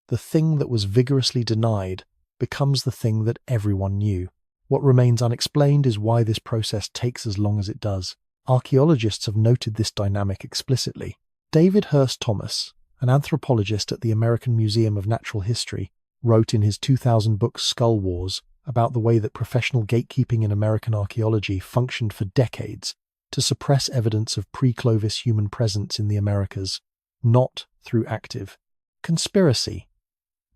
[SPEAKER 1] the thing that was vigorously denied becomes the thing that everyone knew. What remains unexplained is why this process takes as long as it does. Archaeologists have noted this dynamic explicitly. David Hurst Thomas, an anthropologist at the American Museum of Natural History, wrote in his 2000 book Skull Wars about the way that professional gatekeeping in American archaeology functioned for decades to suppress evidence of pre-Clovis human presence in the Americas, not through active conspiracy,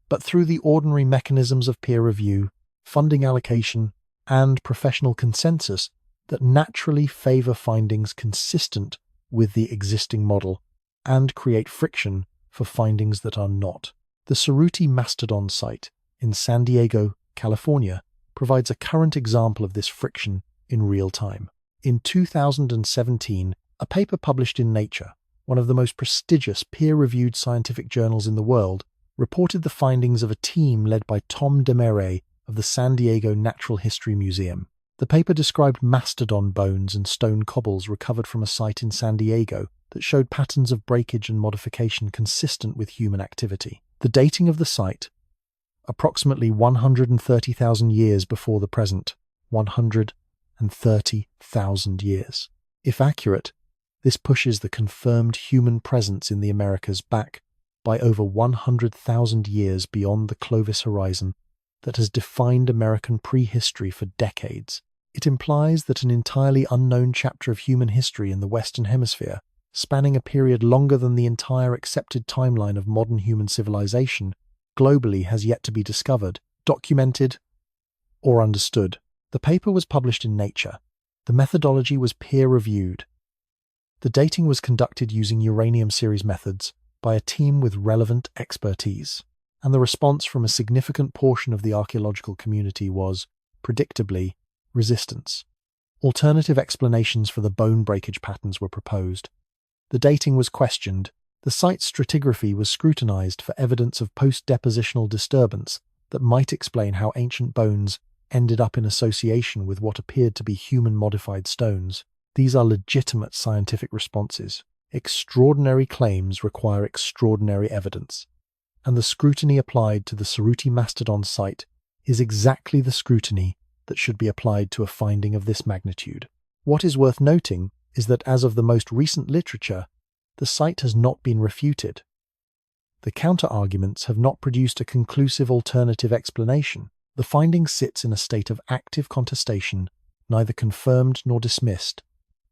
[SPEAKER 1] but through the ordinary mechanisms of peer review, funding allocation, and professional consensus that naturally favor findings consistent with the existing model and create friction for findings that are not. The Cerruti Mastodon site in San Diego, California, provides a current example of this friction in real time. In 2017, a paper published in Nature, one of the most prestigious peer-reviewed scientific journals in the world, reported the findings of a team led by Tom Demere of the San Diego Natural History Museum. The paper described mastodon bones and stone cobbles recovered from a site in San Diego that showed patterns of breakage and modification consistent with human activity. The dating of the site, approximately 130,000 years before the present, 130,000 years. If accurate, this pushes the confirmed human presence in the Americas back by over 100,000 years beyond the Clovis horizon that has defined American prehistory for decades. It implies that an entirely unknown chapter of human history in the Western Hemisphere, spanning a period longer than the entire accepted timeline of modern human civilization, globally has yet to be discovered, documented, or understood. The paper was published in Nature. The methodology was peer-reviewed. The dating was conducted using uranium series methods by a team with relevant expertise, and the response from a significant portion of the archaeological community was, predictably, resistance. Alternative explanations for the bone breakage patterns were proposed. The dating was questioned. The site's stratigraphy was scrutinized for evidence of post-depositional disturbance that might explain how ancient bones ended up in association with what appeared to be human-modified stones. These are legitimate scientific responses. Extraordinary claims require extraordinary evidence, and the scrutiny applied to the Cerruti Mastodon site is exactly the scrutiny that should be applied to a finding of this magnitude. What is worth noting is that as of the most recent literature, the site has not been refuted. The counter-arguments have not produced a conclusive alternative explanation. The finding sits in a state of active contestation, neither confirmed nor dismissed,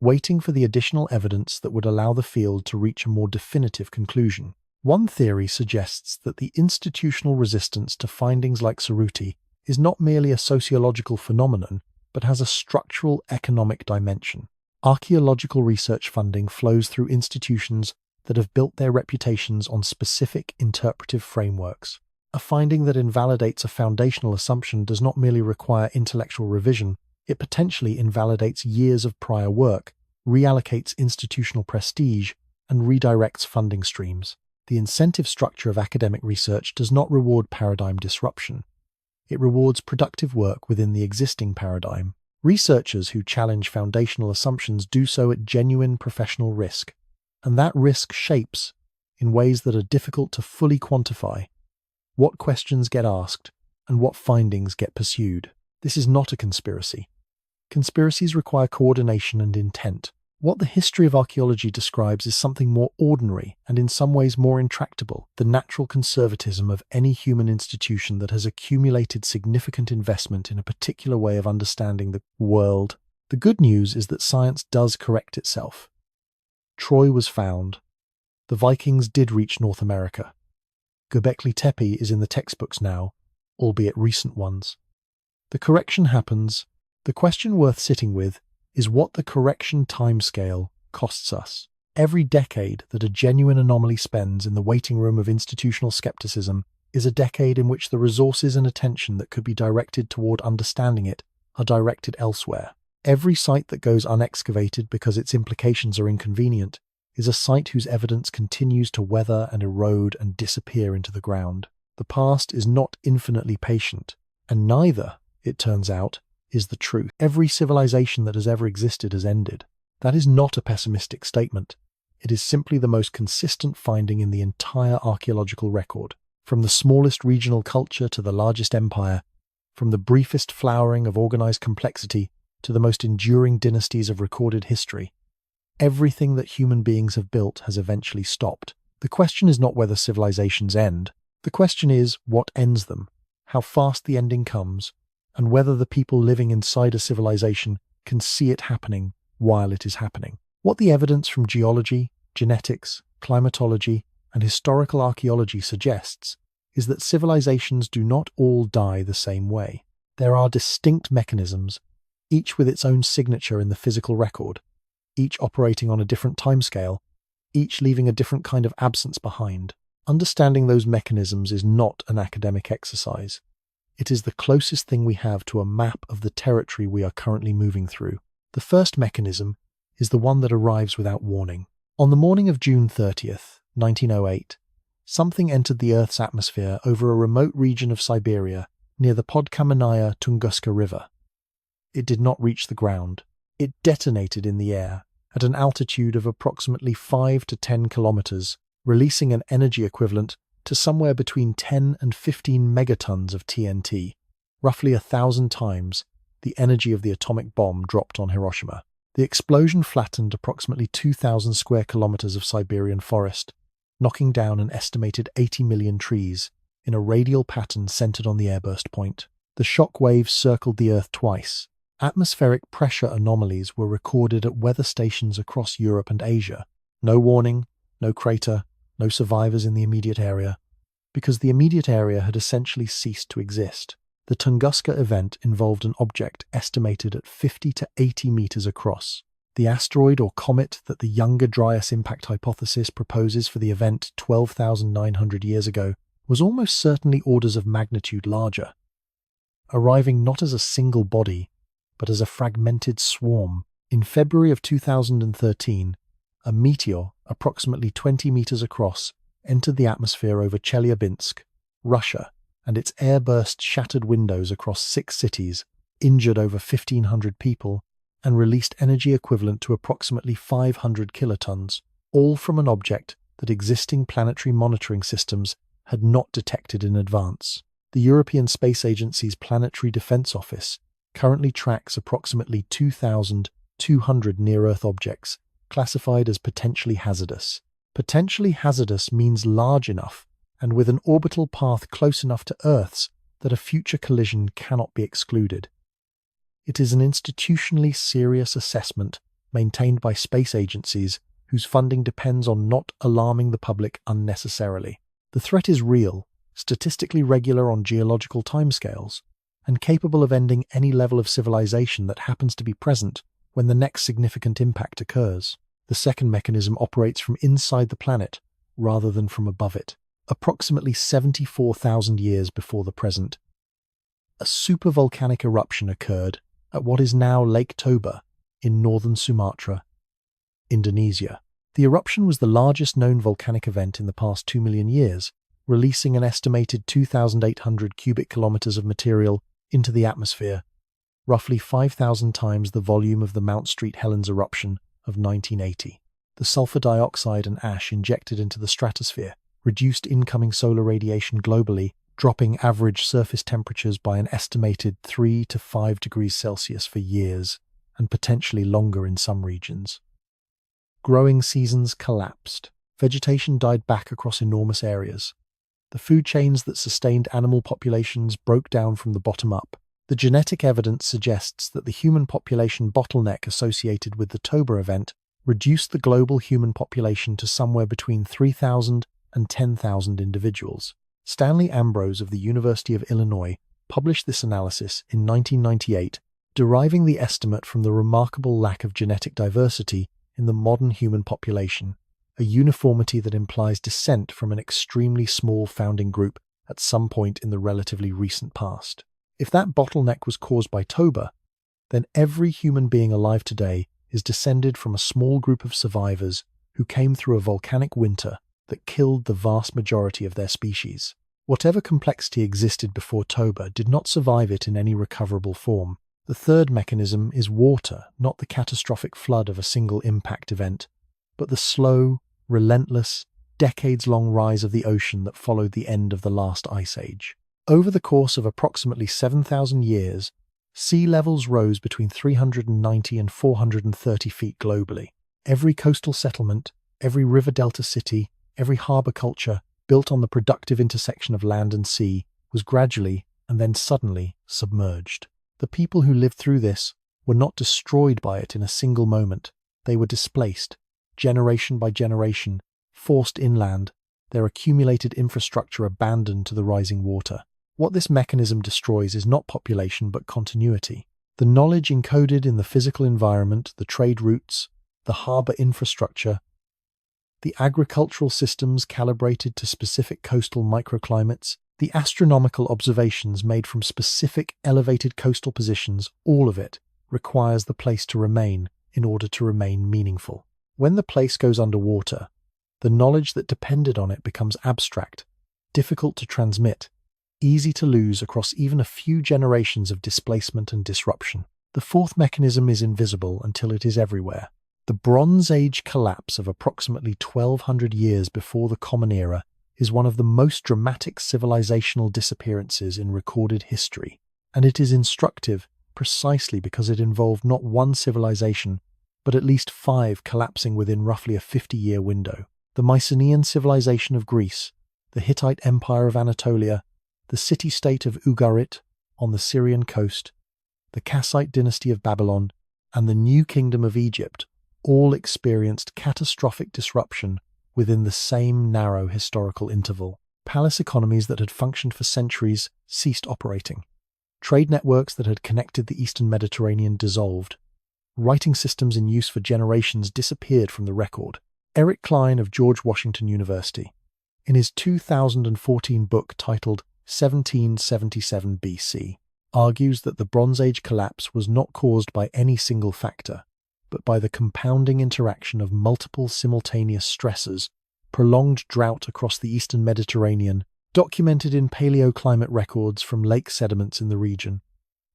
[SPEAKER 1] waiting for the additional evidence that would allow the field to reach a more definitive conclusion. One theory suggests that the institutional resistance to findings like Cerruti is not merely a sociological phenomenon, but has a structural economic dimension. Archaeological research funding flows through institutions that have built their reputations on specific interpretive frameworks. A finding that invalidates a foundational assumption does not merely require intellectual revision, it potentially invalidates years of prior work, reallocates institutional prestige, and redirects funding streams. The incentive structure of academic research does not reward paradigm disruption. It rewards productive work within the existing paradigm. Researchers who challenge foundational assumptions do so at genuine professional risk, and that risk shapes, in ways that are difficult to fully quantify, what questions get asked and what findings get pursued. This is not a conspiracy. Conspiracies require coordination and intent. What the history of archaeology describes is something more ordinary and in some ways more intractable, the natural conservatism of any human institution that has accumulated significant investment in a particular way of understanding the world. The good news is that science does correct itself. Troy was found. The Vikings did reach North America. Göbekli Tepe is in the textbooks now, albeit recent ones. The correction happens. The question worth sitting with is what the correction timescale costs us. Every decade that a genuine anomaly spends in the waiting room of institutional skepticism is a decade in which the resources and attention that could be directed toward understanding it are directed elsewhere. Every site that goes unexcavated because its implications are inconvenient is a site whose evidence continues to weather and erode and disappear into the ground. The past is not infinitely patient, and neither, it turns out, is the truth. Every civilization that has ever existed has ended. That is not a pessimistic statement. It is simply the most consistent finding in the entire archaeological record. From the smallest regional culture to the largest empire, from the briefest flowering of organized complexity to the most enduring dynasties of recorded history, everything that human beings have built has eventually stopped. The question is not whether civilizations end. The question is what ends them, how fast the ending comes, and whether the people living inside a civilization can see it happening while it is happening. What the evidence from geology, genetics, climatology, and historical archaeology suggests is that civilizations do not all die the same way. There are distinct mechanisms, each with its own signature in the physical record, each operating on a different timescale, each leaving a different kind of absence behind. Understanding those mechanisms is not an academic exercise. It is the closest thing we have to a map of the territory we are currently moving through. The first mechanism is the one that arrives without warning. On the morning of June 30th, 1908, something entered the Earth's atmosphere over a remote region of Siberia near the Podkamennaya Tunguska River. It did not reach the ground. It detonated in the air at an altitude of approximately 5 to 10 kilometers, releasing an energy equivalent to somewhere between 10 and 15 megatons of TNT, roughly 1,000 times the energy of the atomic bomb dropped on Hiroshima. The explosion flattened approximately 2,000 square kilometers of Siberian forest, knocking down an estimated 80 million trees in a radial pattern centered on the airburst point. The shock waves circled the Earth twice. Atmospheric pressure anomalies were recorded at weather stations across Europe and Asia. No warning, no crater, no survivors in the immediate area, because the immediate area had essentially ceased to exist. The Tunguska event involved an object estimated at 50 to 80 meters across. The asteroid or comet that the Younger Dryas impact hypothesis proposes for the event 12,900 years ago was almost certainly orders of magnitude larger, arriving not as a single body, but as a fragmented swarm. In February of 2013, a meteor, approximately 20 meters across, entered the atmosphere over Chelyabinsk, Russia, and its airburst shattered windows across 6 cities, injured over 1,500 people, and released energy equivalent to approximately 500 kilotons, all from an object that existing planetary monitoring systems had not detected in advance. The European Space Agency's Planetary Defense Office currently tracks approximately 2,200 near-Earth objects classified as potentially hazardous. Potentially hazardous means large enough and with an orbital path close enough to Earth's that a future collision cannot be excluded. It is an institutionally serious assessment maintained by space agencies whose funding depends on not alarming the public unnecessarily. The threat is real, statistically regular on geological timescales, and capable of ending any level of civilization that happens to be present when the next significant impact occurs. The second mechanism operates from inside the planet rather than from above it. Approximately 74,000 years before the present, a supervolcanic eruption occurred at what is now Lake Toba in northern Sumatra, Indonesia. The eruption was the largest known volcanic event in the past 2 million years, releasing an estimated 2,800 cubic kilometers of material into the atmosphere, roughly 5,000 times the volume of the Mount St. Helens eruption of 1980. The sulfur dioxide and ash injected into the stratosphere reduced incoming solar radiation globally, dropping average surface temperatures by an estimated 3 to 5 degrees Celsius for years, and potentially longer in some regions. Growing seasons collapsed. Vegetation died back across enormous areas. The food chains that sustained animal populations broke down from the bottom up. The genetic evidence suggests that the human population bottleneck associated with the Toba event reduced the global human population to somewhere between 3,000 and 10,000 individuals. Stanley Ambrose of the University of Illinois published this analysis in 1998, deriving the estimate from the remarkable lack of genetic diversity in the modern human population, a uniformity that implies descent from an extremely small founding group at some point in the relatively recent past. If that bottleneck was caused by Toba, then every human being alive today is descended from a small group of survivors who came through a volcanic winter that killed the vast majority of their species. Whatever complexity existed before Toba did not survive it in any recoverable form. The third mechanism is water, not the catastrophic flood of a single impact event, but the slow, relentless, decades-long rise of the ocean that followed the end of the last ice age. Over the course of approximately 7,000 years, sea levels rose between 390 and 430 feet globally. Every coastal settlement, every river delta city, every harbor culture built on the productive intersection of land and sea was gradually and then suddenly submerged. The people who lived through this were not destroyed by it in a single moment. They were displaced, generation by generation, forced inland, their accumulated infrastructure abandoned to the rising water. What this mechanism destroys is not population but continuity. The knowledge encoded in the physical environment, the trade routes, the harbor infrastructure, the agricultural systems calibrated to specific coastal microclimates, the astronomical observations made from specific elevated coastal positions, all of it requires the place to remain in order to remain meaningful. When the place goes underwater, the knowledge that depended on it becomes abstract, difficult to transmit, easy to lose across even a few generations of displacement and disruption. The fourth mechanism is invisible until it is everywhere. The Bronze Age collapse of approximately 1,200 years before the Common Era is one of the most dramatic civilizational disappearances in recorded history, and it is instructive precisely because it involved not one civilization, but at least 5 collapsing within roughly a 50-year window. The Mycenaean civilization of Greece, the Hittite Empire of Anatolia, the city-state of Ugarit on the Syrian coast, the Kassite dynasty of Babylon, and the New Kingdom of Egypt all experienced catastrophic disruption within the same narrow historical interval. Palace economies that had functioned for centuries ceased operating. Trade networks that had connected the Eastern Mediterranean dissolved. Writing systems in use for generations disappeared from the record. Eric Klein of George Washington University, in his 2014 book titled 1777 BC, argues that the Bronze Age collapse was not caused by any single factor, but by the compounding interaction of multiple simultaneous stressors, prolonged drought across the Eastern Mediterranean, documented in paleoclimate records from lake sediments in the region,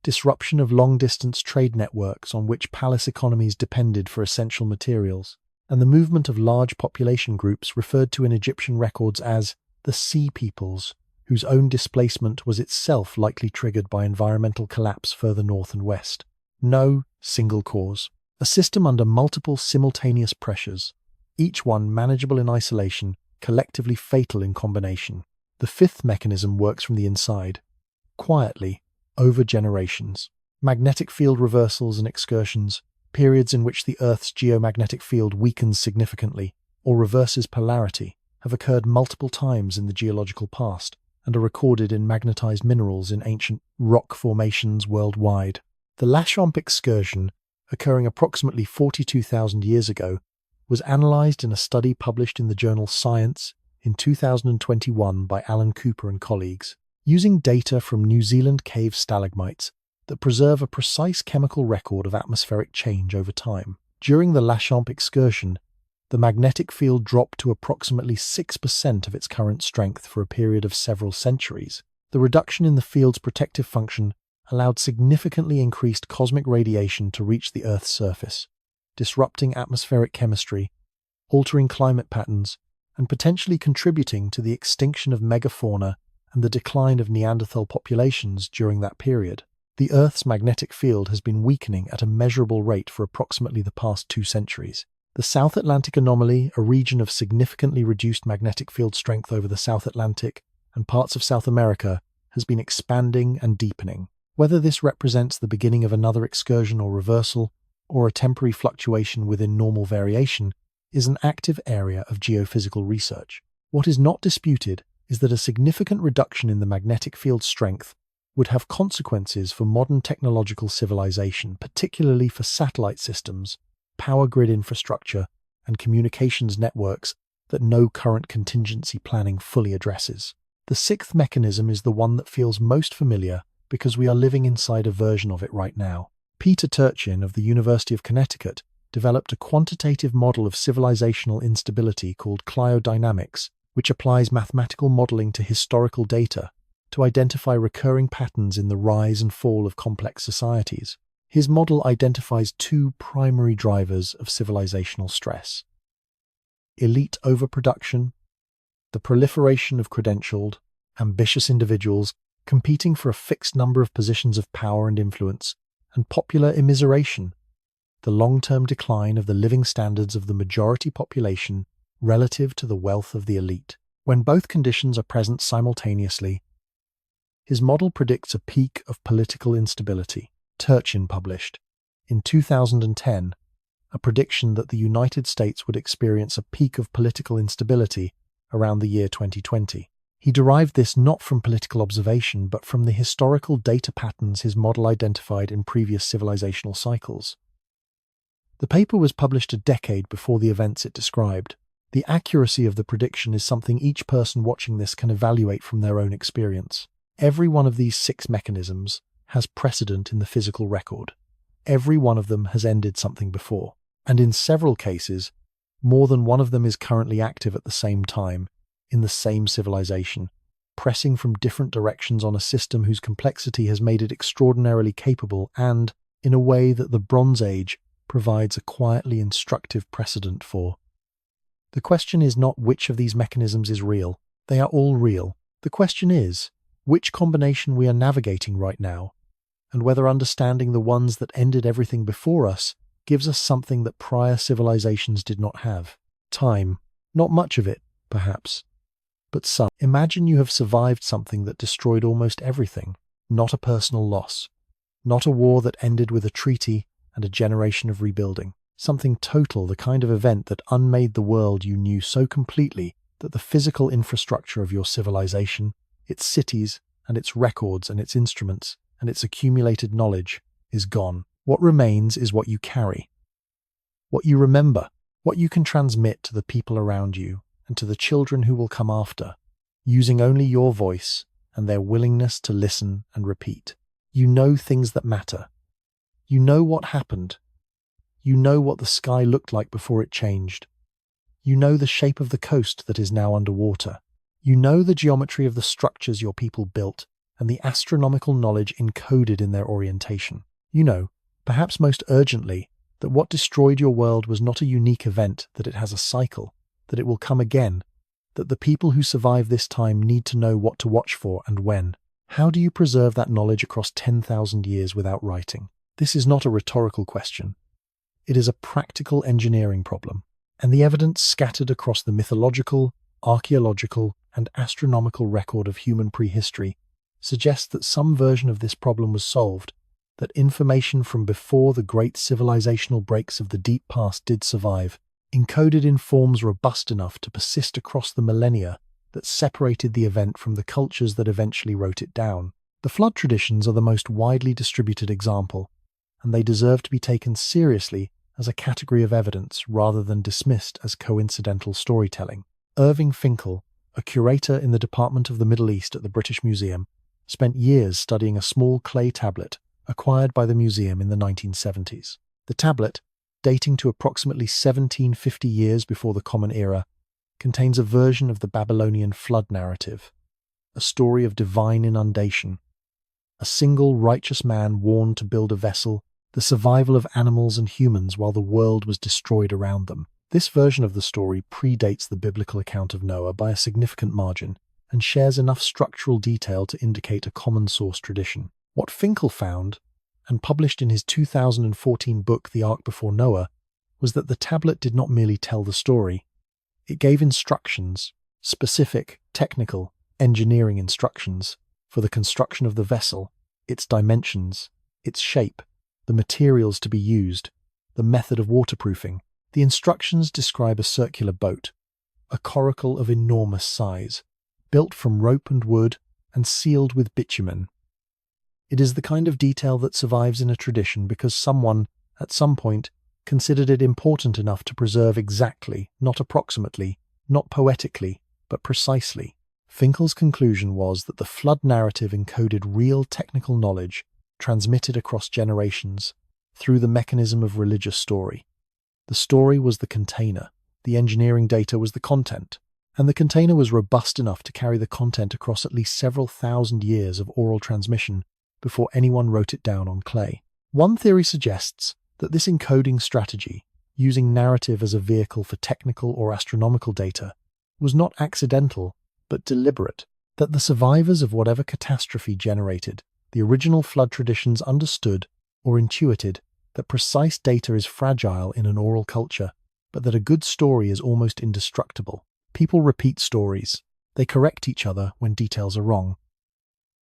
[SPEAKER 1] disruption of long-distance trade networks on which palace economies depended for essential materials, and the movement of large population groups referred to in Egyptian records as the Sea Peoples, whose own displacement was itself likely triggered by environmental collapse further north and west. No single cause. A system under multiple simultaneous pressures, each one manageable in isolation, collectively fatal in combination. The fifth mechanism works from the inside, quietly, over generations. Magnetic field reversals and excursions, periods in which the Earth's geomagnetic field weakens significantly or reverses polarity, have occurred multiple times in the geological past and are recorded in magnetized minerals in ancient rock formations worldwide. The Lachamp excursion, occurring approximately 42,000 years ago, was analyzed in a study published in the journal Science in 2021 by Alan Cooper and colleagues, using data from New Zealand cave stalagmites that preserve a precise chemical record of atmospheric change over time. During the Lachamp excursion, the magnetic field dropped to approximately 6% of its current strength for a period of several centuries. The reduction in the field's protective function allowed significantly increased cosmic radiation to reach the Earth's surface, disrupting atmospheric chemistry, altering climate patterns, and potentially contributing to the extinction of megafauna and the decline of Neanderthal populations during that period. The Earth's magnetic field has been weakening at a measurable rate for approximately the past 2 centuries. The South Atlantic anomaly, a region of significantly reduced magnetic field strength over the South Atlantic and parts of South America, has been expanding and deepening. Whether this represents the beginning of another excursion or reversal, or a temporary fluctuation within normal variation, is an active area of geophysical research. What is not disputed is that a significant reduction in the magnetic field strength would have consequences for modern technological civilization, particularly for satellite systems, power grid infrastructure, and communications networks that no current contingency planning fully addresses. The sixth mechanism is the one that feels most familiar because we are living inside a version of it right now. Peter Turchin of the University of Connecticut developed a quantitative model of civilizational instability called cryodynamics, which applies mathematical modeling to historical data to identify recurring patterns in the rise and fall of complex societies. His model identifies 2 primary drivers of civilizational stress: elite overproduction, the proliferation of credentialed, ambitious individuals competing for a fixed number of positions of power and influence, and popular immiseration, the long-term decline of the living standards of the majority population relative to the wealth of the elite. When both conditions are present simultaneously, his model predicts a peak of political instability. Turchin published, in 2010, a prediction that the United States would experience a peak of political instability around the year 2020. He derived this not from political observation, but from the historical data patterns his model identified in previous civilizational cycles. The paper was published a decade before the events it described. The accuracy of the prediction is something each person watching this can evaluate from their own experience. Every one of these 6 mechanisms has precedent in the physical record. Every one of them has ended something before. And in several cases, more than one of them is currently active at the same time, in the same civilization, pressing from different directions on a system whose complexity has made it extraordinarily capable and, in a way that the Bronze Age provides a quietly instructive precedent for. The question is not which of these mechanisms is real. They are all real. The question is, which combination we are navigating right now, and whether understanding the ones that ended everything before us gives us something that prior civilizations did not have. Time. Not much of it, perhaps, but some. Imagine you have survived something that destroyed almost everything. Not a personal loss. Not a war that ended with a treaty and a generation of rebuilding. Something total, the kind of event that unmade the world you knew so completely that the physical infrastructure of your civilization, its cities and its records and its instruments and its accumulated knowledge, is gone. What remains is what you carry, what you remember, what you can transmit to the people around you and to the children who will come after, using only your voice and their willingness to listen and repeat. You know things that matter. You know what happened. You know what the sky looked like before it changed. You know the shape of the coast that is now underwater. You know the geometry of the structures your people built and the astronomical knowledge encoded in their orientation. You know, perhaps most urgently, that what destroyed your world was not a unique event, that it has a cycle, that it will come again, that the people who survive this time need to know what to watch for and when. How do you preserve that knowledge across 10,000 years without writing? This is not a rhetorical question. It is a practical engineering problem, and the evidence scattered across the mythological, archaeological, and astronomical record of human prehistory suggests that some version of this problem was solved, that information from before the great civilizational breaks of the deep past did survive, encoded in forms robust enough to persist across the millennia that separated the event from the cultures that eventually wrote it down. The flood traditions are the most widely distributed example, and they deserve to be taken seriously as a category of evidence rather than dismissed as coincidental storytelling. Irving Finkel, a curator in the Department of the Middle East at the British Museum, spent years studying a small clay tablet acquired by the museum in the 1970s. The tablet, dating to approximately 1750 years before the Common Era, contains a version of the Babylonian flood narrative, a story of divine inundation, a single righteous man warned to build a vessel, the survival of animals and humans while the world was destroyed around them. This version of the story predates the biblical account of Noah by a significant margin and shares enough structural detail to indicate a common source tradition. What Finkel found, and published in his 2014 book The Ark Before Noah, was that the tablet did not merely tell the story. It gave instructions, specific, technical, engineering instructions, for the construction of the vessel, its dimensions, its shape, the materials to be used, the method of waterproofing. The instructions describe a circular boat, a coracle of enormous size, built from rope and wood and sealed with bitumen. It is the kind of detail that survives in a tradition because someone, at some point, considered it important enough to preserve exactly, not approximately, not poetically, but precisely. Finkel's conclusion was that the flood narrative encoded real technical knowledge transmitted across generations through the mechanism of religious story. The story was the container, the engineering data was the content, and the container was robust enough to carry the content across at least several thousand years of oral transmission before anyone wrote it down on clay. One theory suggests that this encoding strategy, using narrative as a vehicle for technical or astronomical data, was not accidental, but deliberate. That the survivors of whatever catastrophe generated the original flood traditions understood or intuited that precise data is fragile in an oral culture, but that a good story is almost indestructible. People repeat stories. They correct each other when details are wrong.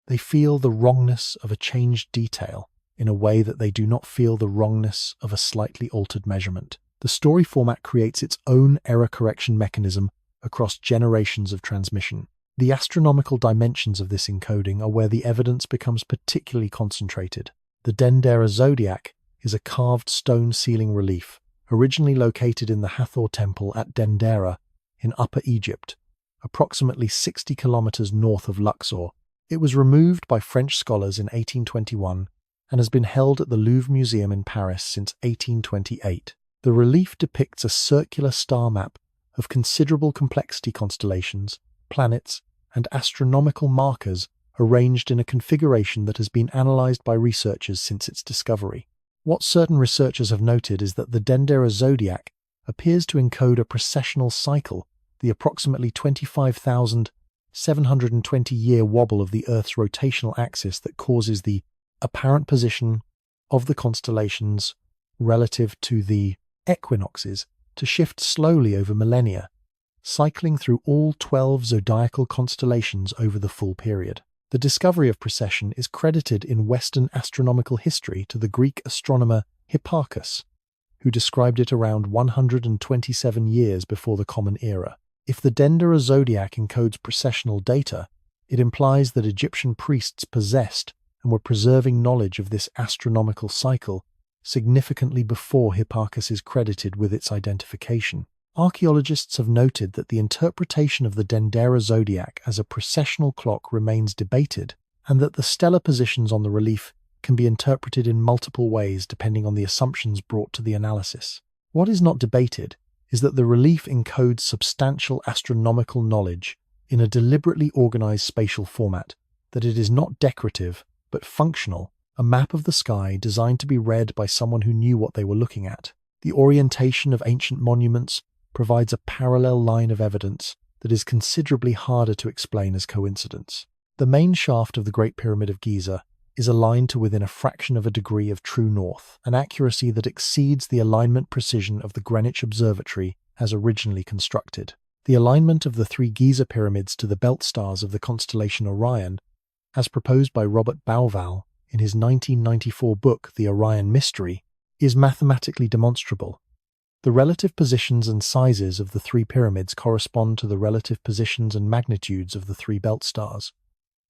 [SPEAKER 1] They feel the wrongness of a changed detail in a way that they do not feel the wrongness of a slightly altered measurement. The story format creates its own error correction mechanism across generations of transmission. The astronomical dimensions of this encoding are where the evidence becomes particularly concentrated. The Dendera zodiac is a carved stone ceiling relief, originally located in the Hathor Temple at Dendera in Upper Egypt, approximately 60 kilometers north of Luxor. It was removed by French scholars in 1821 and has been held at the Louvre Museum in Paris since 1828. The relief depicts a circular star map of considerable complexity constellations, planets, and astronomical markers arranged in a configuration that has been analyzed by researchers since its discovery. What certain researchers have noted is that the Dendera zodiac appears to encode a precessional cycle, the approximately 25,720-year wobble of the Earth's rotational axis that causes the apparent position of the constellations relative to the equinoxes to shift slowly over millennia, cycling through all 12 zodiacal constellations over the full period. The discovery of precession is credited in Western astronomical history to the Greek astronomer Hipparchus, who described it around 127 years before the Common Era. If the Dendera zodiac encodes precessional data, it implies that Egyptian priests possessed and were preserving knowledge of this astronomical cycle significantly before Hipparchus is credited with its identification. Archaeologists have noted that the interpretation of the Dendera zodiac as a precessional clock remains debated, and that the stellar positions on the relief can be interpreted in multiple ways depending on the assumptions brought to the analysis. What is not debated is that the relief encodes substantial astronomical knowledge in a deliberately organized spatial format, that it is not decorative but functional, a map of the sky designed to be read by someone who knew what they were looking at. The orientation of ancient monuments provides a parallel line of evidence that is considerably harder to explain as coincidence. The main shaft of the Great Pyramid of Giza is aligned to within a fraction of a degree of true north, an accuracy that exceeds the alignment precision of the Greenwich Observatory as originally constructed. The alignment of the three Giza pyramids to the belt stars of the constellation Orion, as proposed by Robert Bauval in his 1994 book The Orion Mystery, is mathematically demonstrable. The relative positions and sizes of the three pyramids correspond to the relative positions and magnitudes of the three belt stars,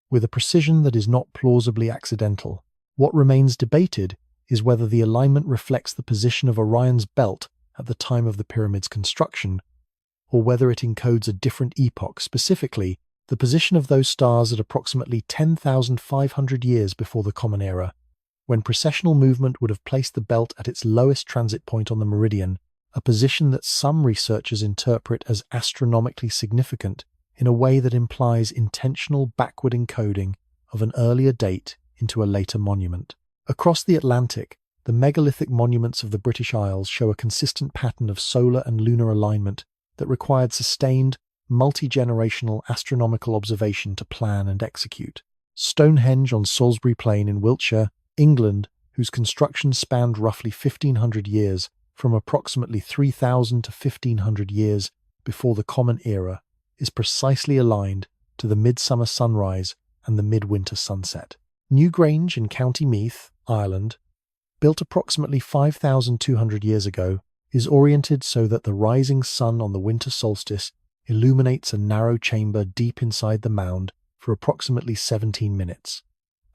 [SPEAKER 1] with a precision that is not plausibly accidental. What remains debated is whether the alignment reflects the position of Orion's belt at the time of the pyramid's construction, or whether it encodes a different epoch, specifically the position of those stars at approximately 10,500 years before the Common Era, when precessional movement would have placed the belt at its lowest transit point on the meridian, a position that some researchers interpret as astronomically significant in a way that implies intentional backward encoding of an earlier date into a later monument. Across the Atlantic, the megalithic monuments of the British Isles show a consistent pattern of solar and lunar alignment that required sustained, multi-generational astronomical observation to plan and execute. Stonehenge on Salisbury Plain in Wiltshire, England, whose construction spanned roughly 1,500 years, from approximately 3,000 to 1,500 years before the Common Era, is precisely aligned to the midsummer sunrise and the midwinter sunset. Newgrange in County Meath, Ireland, built approximately 5,200 years ago, is oriented so that the rising sun on the winter solstice illuminates a narrow chamber deep inside the mound for approximately 17 minutes,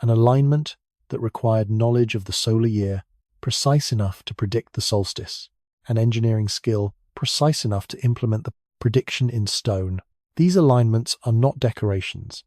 [SPEAKER 1] an alignment that required knowledge of the solar year precise enough to predict the solstice, and engineering skill precise enough to implement the prediction in stone. These alignments are not decorations.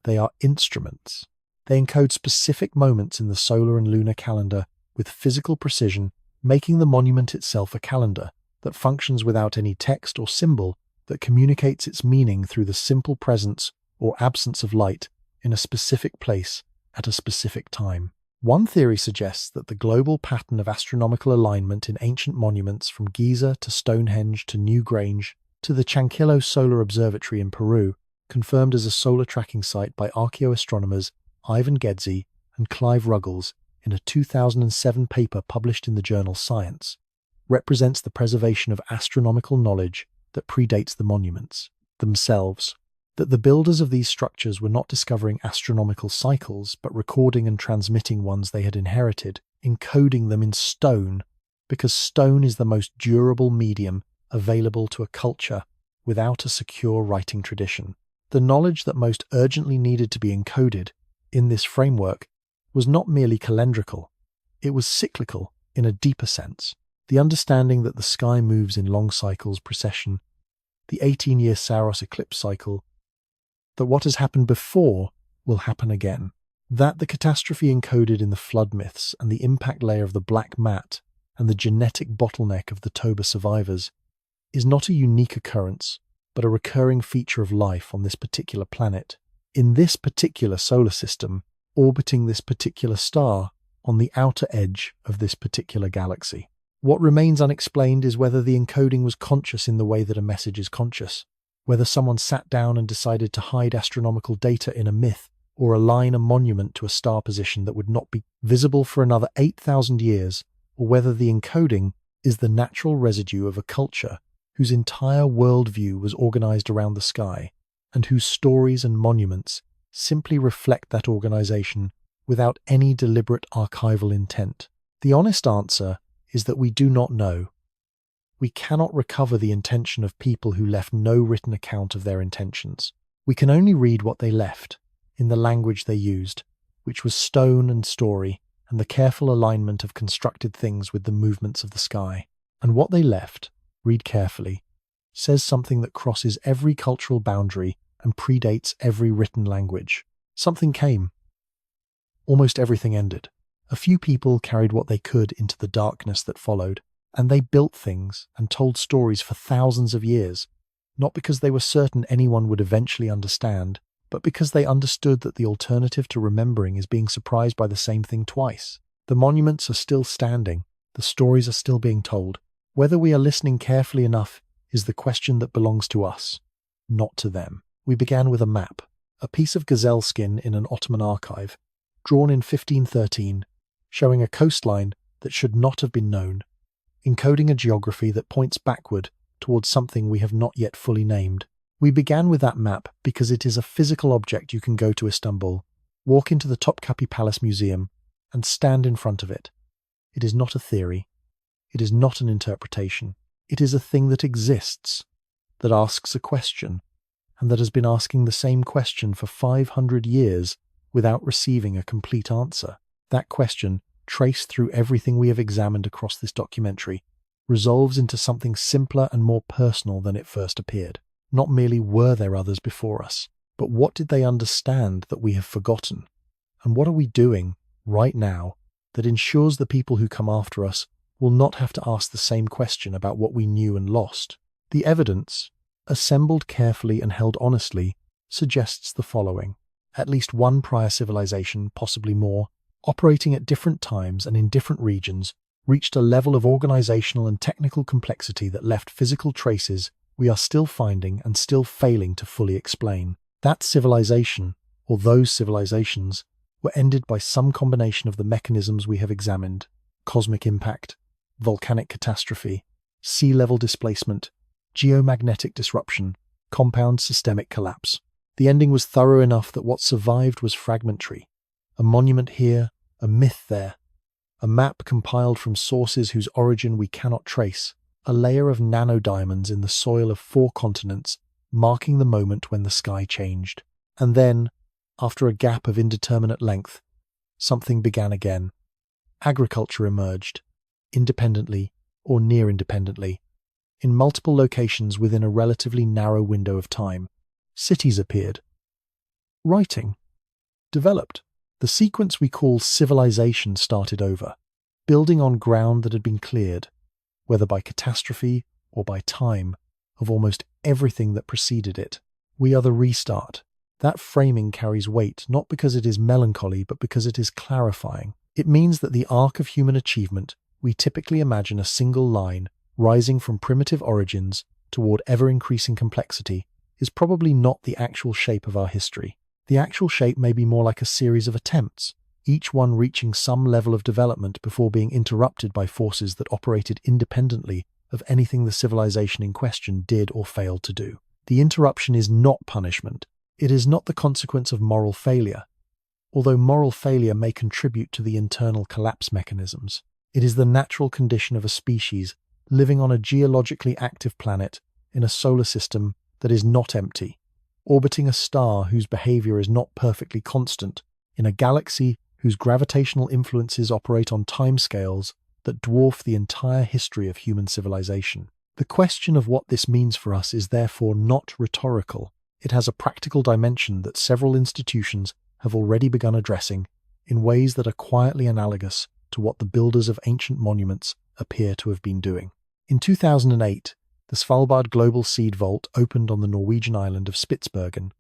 [SPEAKER 1] They are instruments. They encode specific moments in the solar and lunar calendar with physical precision, making the monument itself a calendar that functions without any text or symbol, that communicates its meaning through the simple presence or absence of light in a specific place at a specific time. One theory suggests that the global pattern of astronomical alignment in ancient monuments from Giza to Stonehenge to Newgrange to the Chanquillo Solar Observatory in Peru, confirmed as a solar tracking site by archaeoastronomers Ivan Gedzi and Clive Ruggles in a 2007 paper published in the journal Science, represents the preservation of astronomical knowledge that predates the monuments themselves. That the builders of these structures were not discovering astronomical cycles, but recording and transmitting ones they had inherited, encoding them in stone, because stone is the most durable medium available to a culture without a secure writing tradition. The knowledge that most urgently needed to be encoded in this framework was not merely calendrical, it was cyclical in a deeper sense. The understanding that the sky moves in long cycles precession, the 18-year Saros eclipse cycle, that what has happened before will happen again, that the catastrophe encoded in the flood myths and the impact layer of the black mat and the genetic bottleneck of the Toba survivors is not a unique occurrence, but a recurring feature of life on this particular planet, in this particular solar system, orbiting this particular star on the outer edge of this particular galaxy. What remains unexplained is whether the encoding was conscious in the way that a message is conscious, whether someone sat down and decided to hide astronomical data in a myth or align a monument to a star position that would not be visible for another 8,000 years, or whether the encoding is the natural residue of a culture whose entire worldview was organized around the sky, and whose stories and monuments simply reflect that organization without any deliberate archival intent. The honest answer is that we do not know. We cannot recover the intention of people who left no written account of their intentions. We can only read what they left, in the language they used, which was stone and story, and the careful alignment of constructed things with the movements of the sky. And what they left, read carefully, says something that crosses every cultural boundary and predates every written language. Something came. Almost everything ended. A few people carried what they could into the darkness that followed, and they built things and told stories for thousands of years, not because they were certain anyone would eventually understand, but because they understood that the alternative to remembering is being surprised by the same thing twice. The monuments are still standing, the stories are still being told. Whether we are listening carefully enough is the question that belongs to us, not to them. We began with a map, a piece of gazelle skin in an Ottoman archive, drawn in 1513, showing a coastline that should not have been known, encoding a geography that points backward towards something we have not yet fully named. We began with that map because it is a physical object you can go to Istanbul, walk into the Topkapi Palace Museum, and stand in front of it. It is not a theory. It is not an interpretation. It is a thing that exists, that asks a question, and that has been asking the same question for 500 years without receiving a complete answer. That question, traced through everything we have examined across this documentary, resolves into something simpler and more personal than it first appeared. Not merely were there others before us, but what did they understand that we have forgotten? And what are we doing, right now, that ensures the people who come after us will not have to ask the same question about what we knew and lost? The evidence, assembled carefully and held honestly, suggests the following. At least one prior civilization, possibly more, operating at different times and in different regions, reached a level of organizational and technical complexity that left physical traces we are still finding and still failing to fully explain. That civilization, or those civilizations, were ended by some combination of the mechanisms we have examined: cosmic impact, volcanic catastrophe, sea level displacement, geomagnetic disruption, compound systemic collapse. The ending was thorough enough that what survived was fragmentary. A monument here, a myth there, a map compiled from sources whose origin we cannot trace, a layer of nanodiamonds in the soil of 4 continents, marking the moment when the sky changed. And then, after a gap of indeterminate length, something began again. Agriculture emerged, independently or near independently, in multiple locations within a relatively narrow window of time. Cities appeared. Writing developed. The sequence we call civilization started over, building on ground that had been cleared, whether by catastrophe or by time, of almost everything that preceded it. We are the restart. That framing carries weight not because it is melancholy, but because it is clarifying. It means that the arc of human achievement, we typically imagine a single line rising from primitive origins toward ever-increasing complexity, is probably not the actual shape of our history. The actual shape may be more like a series of attempts, each one reaching some level of development before being interrupted by forces that operated independently of anything the civilization in question did or failed to do. The interruption is not punishment. It is not the consequence of moral failure, although moral failure may contribute to the internal collapse mechanisms. It is the natural condition of a species living on a geologically active planet in a solar system that is not empty, orbiting a star whose behavior is not perfectly constant, in a galaxy whose gravitational influences operate on timescales that dwarf the entire history of human civilization. The question of what this means for us is therefore not rhetorical. It has a practical dimension that several institutions have already begun addressing in ways that are quietly analogous to what the builders of ancient monuments appear to have been doing. In 2008, the Svalbard Global Seed Vault opened on the Norwegian island of Spitsbergen,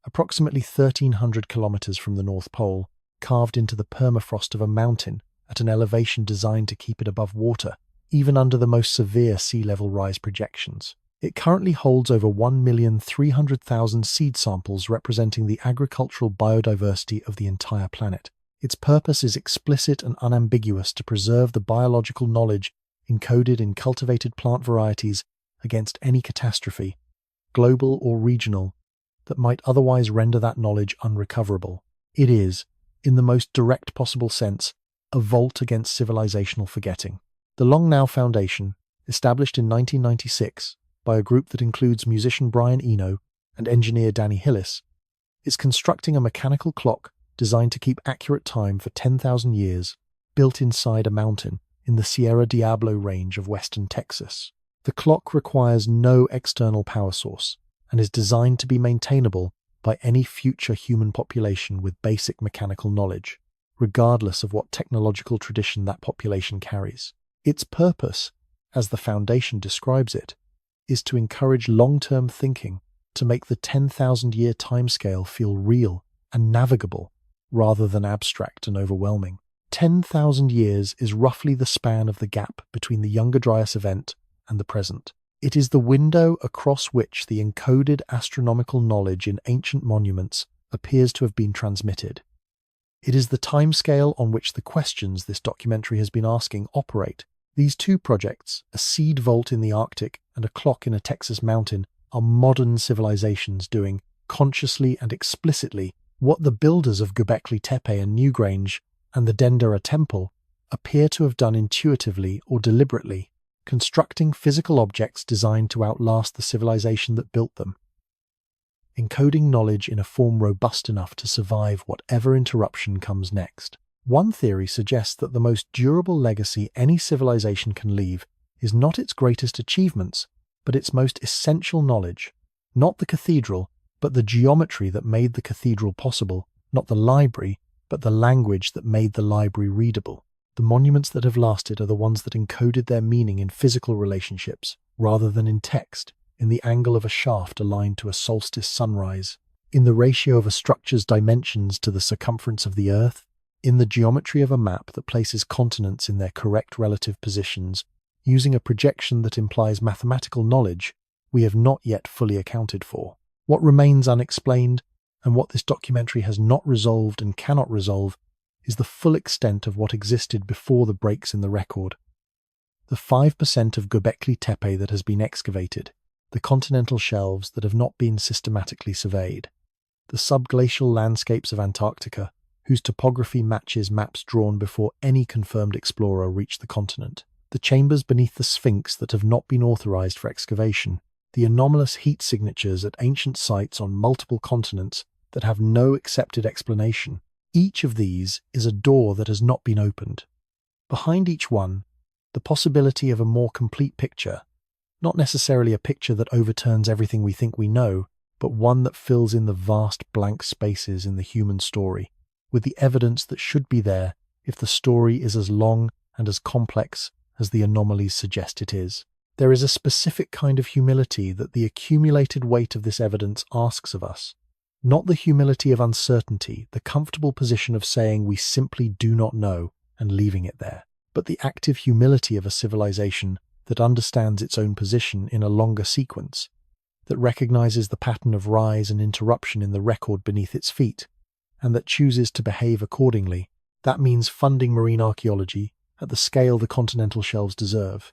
[SPEAKER 1] approximately 1,300 kilometers from the North Pole, carved into the permafrost of a mountain at an elevation designed to keep it above water, even under the most severe sea level rise projections. It currently holds over 1,300,000 seed samples representing the agricultural biodiversity of the entire planet. Its purpose is explicit and unambiguous: to preserve the biological knowledge encoded in cultivated plant varieties against any catastrophe, global or regional, that might otherwise render that knowledge unrecoverable. It is, in the most direct possible sense, a vault against civilizational forgetting. The Long Now Foundation, established in 1996 by a group that includes musician Brian Eno and engineer Danny Hillis, is constructing a mechanical clock designed to keep accurate time for 10,000 years, built inside a mountain in the Sierra Diablo range of western Texas. The clock requires no external power source and is designed to be maintainable by any future human population with basic mechanical knowledge, regardless of what technological tradition that population carries. Its purpose, as the Foundation describes it, is to encourage long-term thinking, to make the 10,000-year timescale feel real and navigable rather than abstract and overwhelming. 10,000 years is roughly the span of the gap between the Younger Dryas event and the present. It is the window across which the encoded astronomical knowledge in ancient monuments appears to have been transmitted. It is the timescale on which the questions this documentary has been asking operate. These two projects, a seed vault in the Arctic and a clock in a Texas mountain, are modern civilizations doing, consciously and explicitly, what the builders of Göbekli Tepe and Newgrange and the Dendera Temple appear to have done intuitively or deliberately, constructing physical objects designed to outlast the civilization that built them, encoding knowledge in a form robust enough to survive whatever interruption comes next. One theory suggests that the most durable legacy any civilization can leave is not its greatest achievements, but its most essential knowledge. Not the cathedral, but the geometry that made the cathedral possible. Not the library, but the language that made the library readable. The monuments that have lasted are the ones that encoded their meaning in physical relationships, rather than in text, in the angle of a shaft aligned to a solstice sunrise, in the ratio of a structure's dimensions to the circumference of the Earth, in the geometry of a map that places continents in their correct relative positions, using a projection that implies mathematical knowledge we have not yet fully accounted for. What remains unexplained, and what this documentary has not resolved and cannot resolve, is the full extent of what existed before the breaks in the record. The 5% of Göbekli Tepe that has been excavated, the continental shelves that have not been systematically surveyed, the subglacial landscapes of Antarctica, whose topography matches maps drawn before any confirmed explorer reached the continent, the chambers beneath the Sphinx that have not been authorized for excavation, the anomalous heat signatures at ancient sites on multiple continents that have no accepted explanation. Each of these is a door that has not been opened. Behind each one, the possibility of a more complete picture, not necessarily a picture that overturns everything we think we know, but one that fills in the vast blank spaces in the human story, with the evidence that should be there if the story is as long and as complex as the anomalies suggest it is. There is a specific kind of humility that the accumulated weight of this evidence asks of us. Not the humility of uncertainty, the comfortable position of saying we simply do not know, and leaving it there, but the active humility of a civilization that understands its own position in a longer sequence, that recognizes the pattern of rise and interruption in the record beneath its feet, and that chooses to behave accordingly. That means funding marine archaeology at the scale the continental shelves deserve.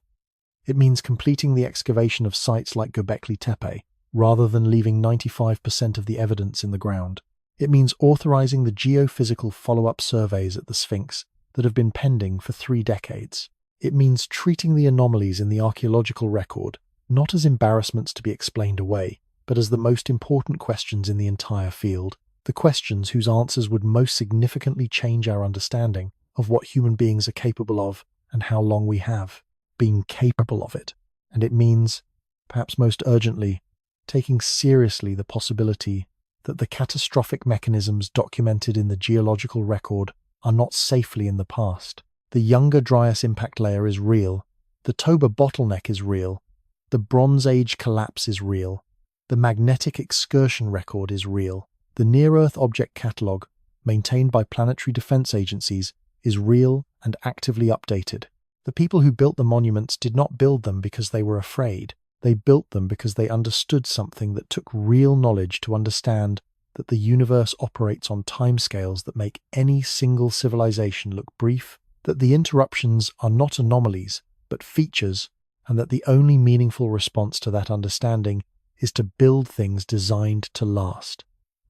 [SPEAKER 1] It means completing the excavation of sites like Göbekli Tepe, rather than leaving 95% of the evidence in the ground. It means authorizing the geophysical follow-up surveys at the Sphinx that have been pending for 3 decades. It means treating the anomalies in the archaeological record not as embarrassments to be explained away, but as the most important questions in the entire field, the questions whose answers would most significantly change our understanding of what human beings are capable of and how long we have been capable of it. And it means, perhaps most urgently, taking seriously the possibility that the catastrophic mechanisms documented in the geological record are not safely in the past. The Younger Dryas impact layer is real, the Toba bottleneck is real, the Bronze Age collapse is real, the magnetic excursion record is real, the Near-Earth Object Catalogue, maintained by planetary defense agencies, is real and actively updated. The people who built the monuments did not build them because they were afraid. They built them because they understood something that took real knowledge to understand that the universe operates on timescales that make any single civilization look brief, that the interruptions are not anomalies, but features, and that the only meaningful response to that understanding is to build things designed to last,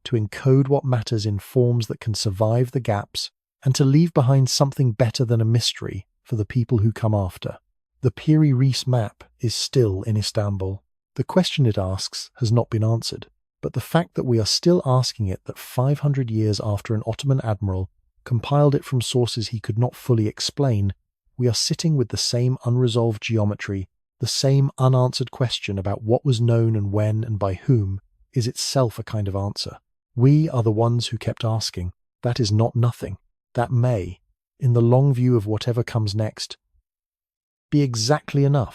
[SPEAKER 1] to encode what matters in forms that can survive the gaps, and to leave behind something better than a mystery for the people who come after. The Piri Reis map is still in Istanbul. The question it asks has not been answered, but the fact that we are still asking it that 500 years after an Ottoman admiral compiled it from sources he could not fully explain, we are sitting with the same unresolved geometry, the same unanswered question about what was known and when and by whom, is itself a kind of answer. We are the ones who kept asking. That is not nothing. That may, in the long view of whatever comes next, be exactly enough.